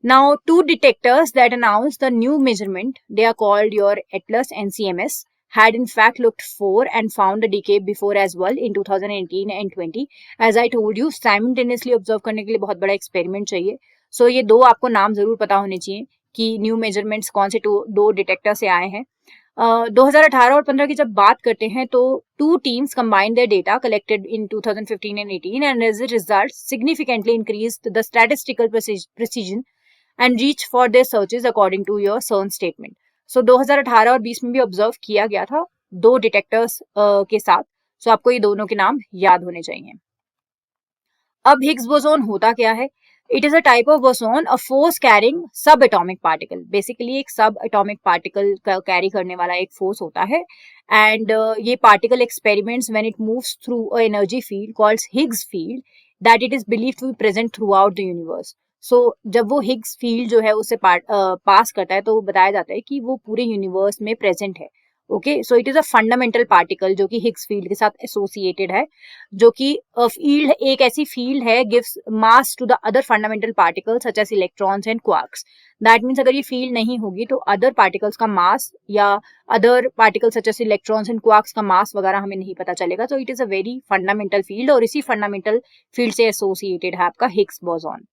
Now, two detectors that announced the new measurement, they are called your Atlas and CMS, had in fact looked for and found a decay before as well in 2018 and 20. As I told you, simultaneously observe करने के लिए बहुत बड़ा experiment चाहिए. So ये दो आपको नाम जरूर पता होने चाहिए कि न्यू मेजरमेंट्स कौन से दो डिटेक्टर से आए हैं. 2018 और 15 की जब बात करते हैं तो two teams combined their data collected in 2015 and 18 and as a result significantly increased the statistical precision and reach for their searches according to your CERN statement. So 2018 और 20 में भी ऑब्जर्व किया गया था दो डिटेक्टर्स के साथ. सो आपको ये दोनों के नाम याद होने चाहिए. अब हिग्स बोसोन होता क्या है? It is a type of boson, a force carrying सब एटॉमिक पार्टिकल. बेसिकली एक सब एटॉमिक पार्टिकल का कैरी करने वाला एक फोर्स होता है. एंड ये particle experiments when it moves through a energy field called Higgs field that it is believed to be present throughout the universe. So जब वो हिग्स फील्ड जो है उसे पास करता है तो बताया जाता है कि वो पूरे यूनिवर्स में प्रेजेंट है. Okay, so it is a fundamental particle जो कि हिग्स फील्ड के साथ एसोसिएटेड है, जो कि फील्ड एक ऐसी फील्ड है gives mass to the other fundamental particles such as electrons and quarks. That means अगर ये फील्ड नहीं होगी तो अदर पार्टिकल्स का मास या other particles such as electrons and quarks का मास वगैरह हमें नहीं पता चलेगा. So it is a very fundamental field और इसी फंडामेंटल फील्ड से एसोसिएटेड है आपका हिग्स बोसॉन.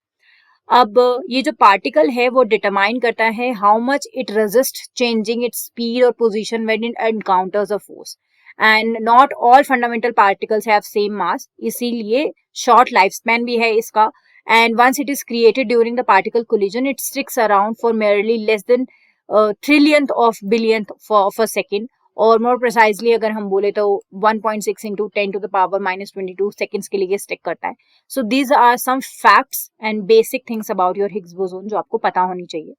अब ये जो पार्टिकल है वो डिटरमाइन करता है how much it resist changing its speed और position when it encounters a force. And not all fundamental particles have same mass, इसीलिए शॉर्ट लाइफ स्पैन भी है इसका. And once it is created during the particle collision it sticks around for merely less than trillionth of billionth of a second. और more precisely अगर हम बोले तो 1.6 into 10 to the power -22 seconds के लिए स्टिक करता है. So these are some facts and basic things about your Higgs boson जो आपको पता होनी चाहिए.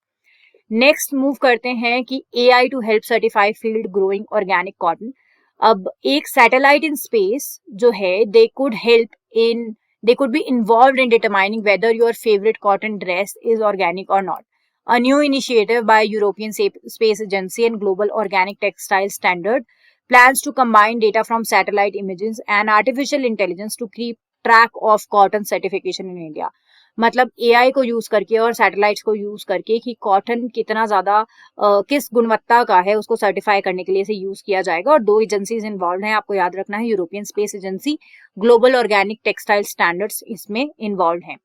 नेक्स्ट मूव करते हैं कि AI to help certify field growing organic cotton. अब एक सैटेलाइट इन स्पेस जो है they could be involved in determining whether your favourite cotton dress is organic और not. A new initiative by European Space Agency and Global Organic Textile Standard plans to combine data from satellite images and artificial intelligence to keep track of cotton certification in India. मतलब AI को use करके और satellites को use करके कि cotton कितना ज्यादा किस गुणवत्ता का है उसको सर्टिफाई करने के लिए इसे यूज किया जाएगा. और दो एजेंसीज इन्वॉल्व हैं, आपको याद रखना है, European space agency, global organic textile standards इसमें इन्वॉल्व हैं.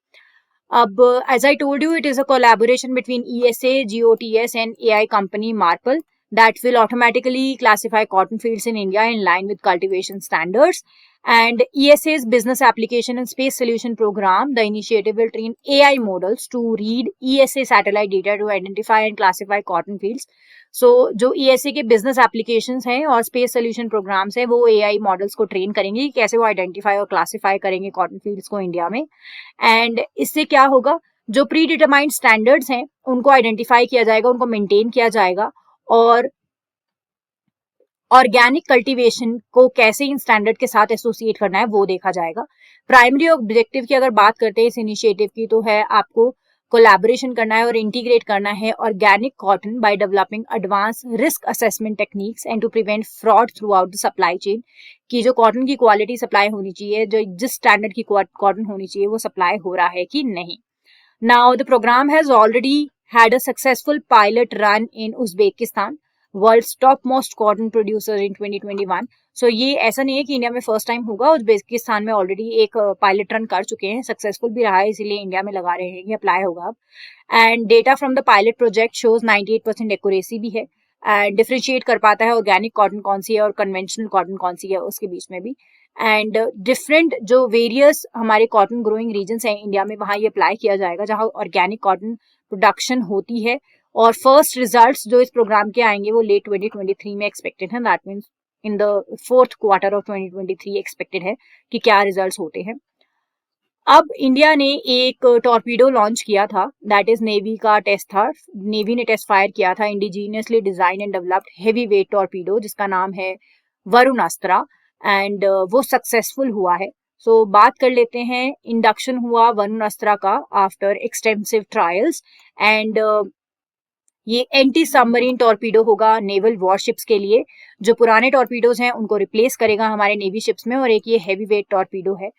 अब as I told you, it is a collaboration between ESA, GOTS and AI company Marple that will automatically classify cotton fields in India in line with cultivation standards. And ESA's Business Application and Space Solution Program, the initiative will train AI models to read ESA satellite data to identify and classify cotton fields. So, जो ESA के business application हैं और space solution programmes हैं वो AI models को train करेंगे कि कैसे वो आइडेंटिफाई और क्लासिफाई करेंगे कॉटन फील्ड्स को इंडिया में. एंड इससे क्या होगा, जो प्री डिटरमाइंड स्टैंडर्ड्स हैं उनको आइडेंटिफाई किया जाएगा, उनको मेंटेन किया जाएगा और ऑर्गेनिक कल्टीवेशन को कैसे इन स्टैंडर्ड के साथ एसोसिएट करना है वो देखा जाएगा. प्राइमरी ऑब्जेक्टिव की अगर बात करते हैं इस इनिशिएटिव की तो है आपको कोलैबोरेशन करना है और इंटीग्रेट करना है organic cotton by developing advance risk assessment techniques and to prevent fraud throughout the supply chain. कि जो कॉटन की क्वालिटी सप्लाई होनी चाहिए, जो जिस स्टैंडर्ड की कॉटन होनी चाहिए वो सप्लाई हो रहा है कि नहीं. Now the program has already had a successful pilot run in Uzbekistan, world's topmost cotton producer in 2021. So ये ऐसा नहीं है कि इंडिया में फर्स्ट टाइम होगा, उज्बेकिस्तान में ऑलरेडी एक पायलट रन कर चुके हैं, सक्सेसफुल भी रहा है, इसीलिए इंडिया में लगा रहे हैं, ये अप्लाई होगा अब. And data from the pilot project shows 98% accuracy भी है एंड डिफरेंशिएट कर पाता है ऑर्गेनिक कॉटन कौन सी है और कन्वेंशनल कॉटन कौन सी है उसके बीच में भी. एंड डिफरेंट जो वेरियस हमारे कॉटन ग्रोइंग रीजन्स हैं इंडिया में वहाँ ये अप्लाई किया जाएगा जहाँ ऑर्गेनिक कॉटन प्रोडक्शन होती है. और फर्स्ट रिजल्ट्स जो इस प्रोग्राम के आएंगे वो लेट 2023 में एक्सपेक्टेड है. That means in the fourth quarter of 2023 expected है कि क्या रिजल्ट्स होते हैं. अब इंडिया ने एक टॉर्पीडो लॉन्च किया था, दैट इज नेवी का टेस्ट था. नेवी ने टेस्ट फायर किया था indigenously design and developed heavy weight torpedo जिसका नाम है वरुण अस्त्रा एंड वो सक्सेसफुल हुआ है. सो बात कर लेते हैं, इंडक्शन हुआ वरुण अस्त्रा का आफ्टर एक्सटेंसिव ट्रायल्स एंड ये एंटी सबमरीन टॉर्पीडो होगा नेवल वॉरशिप्स के लिए. जो पुराने टॉर्पीडोज हैं उनको रिप्लेस करेगा हमारे नेवी शिप्स में और एक ये हैवी वेट टॉर्पीडो है.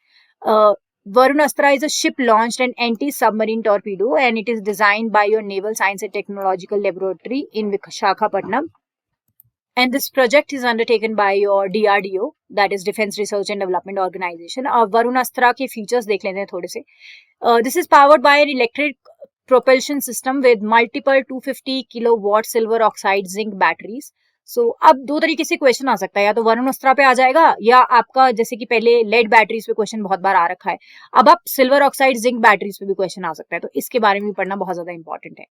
Varun Astra is a ship launched an anti-submarine torpedo and it is designed by your Naval Science and Technological Laboratory in Visakhapatnam. And this project is undertaken by your DRDO, that is Defense Research and Development Organization. Varun Astra के features देख लेते हैं थोड़े से. This is powered by an electric propulsion system with multiple 250 kilowatt silver oxide zinc batteries. अब दो तरीके से क्वेश्चन आ सकता है, या तो वरुण अस्त्रा पे आ जाएगा या आपका जैसे कि पहले लेड बैटरीज पे क्वेश्चन बहुत बार आ रखा है, अब आप सिल्वर ऑक्साइड जिंक बैटरीज पे भी क्वेश्चन आ सकता है, तो इसके बारे में भी पढ़ना बहुत ज्यादा इंपॉर्टेंट है.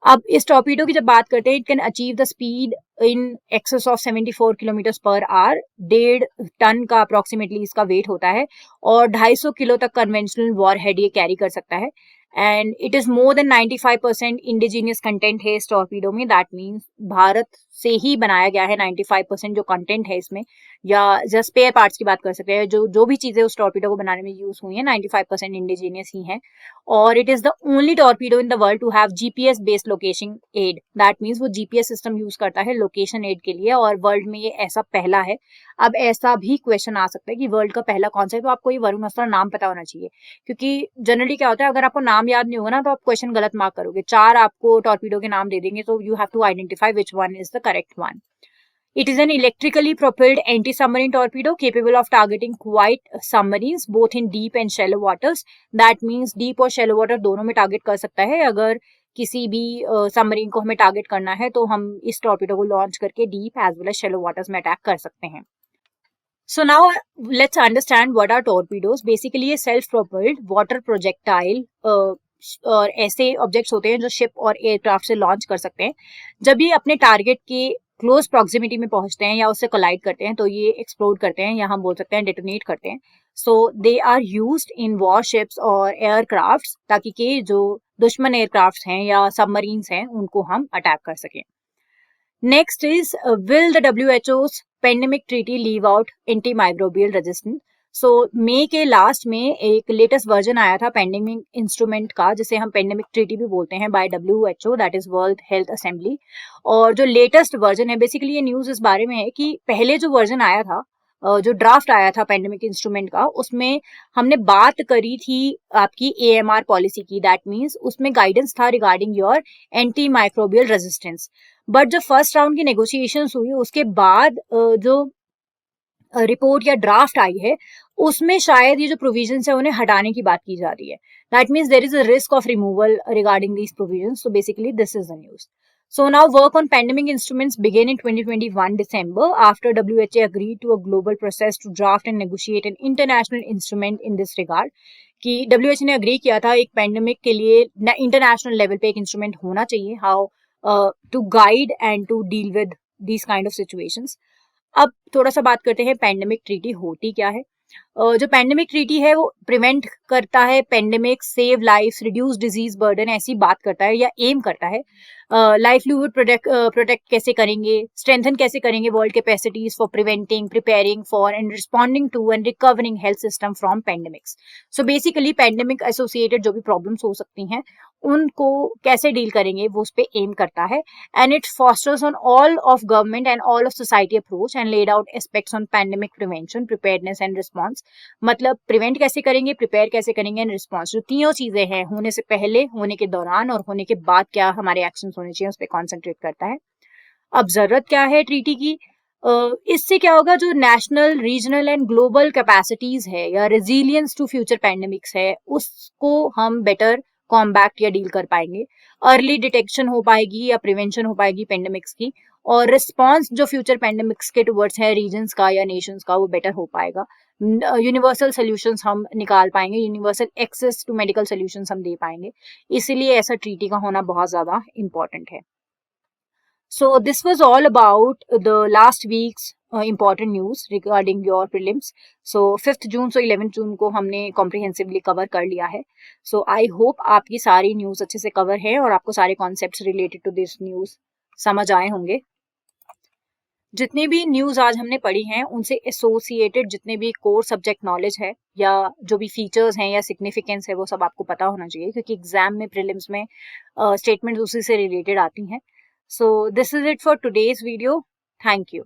अब इस टॉर्पीडो की जब बात करते हैं, it can achieve the speed in excess of 74 kilometre per hour. 1.5 ton का अप्रोक्सीमेटली इसका वेट होता है और 250 किलो तक कन्वेंशनल वॉर हेड ये कैरी कर सकता है. And it is more than 95% indigenous content है इस टॉर्पीडो में. दैट मीन्स भारत से ही बनाया गया है 95% जो कंटेंट है इसमें, या जस्ट स्पेयर पार्ट्स की बात कर सकते हैं, जो भी चीजें उस टॉर्पीडो को बनाने में यूज हुई है 95% इंडिजीनियस ही है. और it is the only torpedo in the world to have GPS based location aid. That means वो जीपीएस सिस्टम यूज करता है लोकेशन एड के लिए, और वर्ल्ड में ये ऐसा पहला है. अब ऐसा भी क्वेश्चन आ सकता है कि वर्ल्ड का पहला कौन सा है, तो आपको ये वरुण अस्त्रा नाम पता होना चाहिए, क्योंकि जनरली क्या होता है, अगर आपको नाम याद नहीं होगा ना तो आप क्वेश्चन गलत मार्क करोगे. 4 आपको टॉर्पीडो के नाम दे देंगे, तो you have to identify which one is the correct one. It is an electrically propelled anti-submarine torpedo capable of targeting quite submarines both in deep and shallow waters. That means deep और shallow water दोनों में target कर सकता है. अगर किसी भी submarine को हमें टारगेट करना है तो हम इस टॉर्पीडो को लॉन्च करके deep as well as shallow waters में अटैक कर सकते हैं. So now let's understand what are torpedoes. Basically ये self propelled water projectile और ऐसे ऑब्जेक्ट्स होते हैं जो शिप और एयरक्राफ्ट से लॉन्च कर सकते हैं. जब ये अपने टारगेट के क्लोज प्रॉक्सिमिटी में पहुंचते हैं या उससे कोलाइड करते हैं तो ये एक्सप्लोड करते हैं, या हम बोल सकते हैं डेटोनेट करते हैं. So they are used in warships और एयरक्राफ्ट्स, ताकि के जो दुश्मन एयरक्राफ्ट्स हैं या सबमरीन्स हैं उनको हम अटैक कर सकें. Next is will the WHO's pandemic treaty leave out antimicrobial resistance. So मई के लास्ट में एक लेटेस्ट वर्जन आया था पेंडेमिक इंस्ट्रूमेंट का, जिसे हम पेंडेमिक ट्रीटी भी बोलते हैं, by WHO, that is World Health Assembly. और जो लेटेस्ट वर्जन है, बेसिकली ये न्यूज इस बारे में है कि पहले जो वर्जन आया था, जो ड्राफ्ट आया था पेंडेमिक इंस्ट्रूमेंट का, उसमें हमने बात करी थी आपकी AMR पॉलिसी की. दैट मीन्स उसमें गाइडेंस था regarding your anti microbial resistance. But जो फर्स्ट राउंड की नेगोशिएशन हुई उसके बाद जो रिपोर्ट या ड्राफ्ट आई है उसमें शायद ये जो प्रोविजंस है उन्हें हटाने की बात की जा रही है. That means there is a risk of removal regarding these provisions. So basically this is the news. So now work on pandemic instruments began in 2021 December after WHO agreed to a global process to draft and negotiate an international instrument in this regard. कि WHO ने agree किया था एक pandemic के लिए international level पे एक instrument होना चाहिए, how to guide and to deal with these kind of situations. अब थोड़ा सा बात करते हैं पेंडेमिक ट्रीटी होती क्या है. जो पेंडेमिक ट्रीटी है वो प्रिवेंट करता है pandemic, save life, reduce disease burden, ऐसी बात करता है या एम करता है. लाइवलीहुड प्रोटेक्ट कैसे करेंगे, स्ट्रेंथन कैसे करेंगे world capacities for preventing, preparing for and responding to and recovering health system from pandemics. So basically pandemic associated जो भी प्रॉब्लम्स हो सकती हैं उनको कैसे डील करेंगे वो उस पर एम करता है. And it fosters on all of government and all of society approach and laid out aspects on pandemic prevention, preparedness and response. मतलब प्रिवेंट कैसे करेंगे, प्रिपेयर कैसे करेंगे एंड रिस्पॉन्स, जो तीनों चीजें हैं, होने से पहले, होने के दौरान और होने के बाद क्या हमारे एक्शंस होने चाहिए, उस पर कॉन्सेंट्रेट करता है. अब जरूरत क्या है ट्रीटी की, इससे क्या होगा, जो national, regional and global capacities है या रेजिलियंस टू फ्यूचर पेंडेमिक्स है उसको हम बेटर कॉम्बैक्ट या डील कर पाएंगे. अर्ली डिटेक्शन हो पाएगी या प्रिवेंशन हो पाएगी पेंडेमिक्स की, और रिस्पॉन्स जो फ्यूचर पेंडेमिक्स के टुवर्ड्स है रीजन्स का या नेशंस का वो बेटर हो पाएगा. यूनिवर्सल सोल्यूशंस हम निकाल पाएंगे, universal access to medical solutions हम दे पाएंगे. इसीलिए ऐसा ट्रीटी का होना बहुत ज्यादा इंपॉर्टेंट है. So this was all about the last week's important news regarding your prelims. So 5th June से 11th June को हमने comprehensively cover कर लिया है. So I hope आपकी सारी न्यूज अच्छे से कवर है और आपको सारे concepts related to this news समझ आए होंगे. जितने भी न्यूज आज हमने पढ़ी हैं उनसे एसोसिएटेड जितने भी कोर सब्जेक्ट नॉलेज है या जो भी फीचर्स हैं या सिग्निफिकेंस है वो सब आपको पता होना चाहिए, क्योंकि एग्जाम में प्रीलिम्स में स्टेटमेंट्स उसी से रिलेटेड आती हैं. So this is it for today's video. Thank you.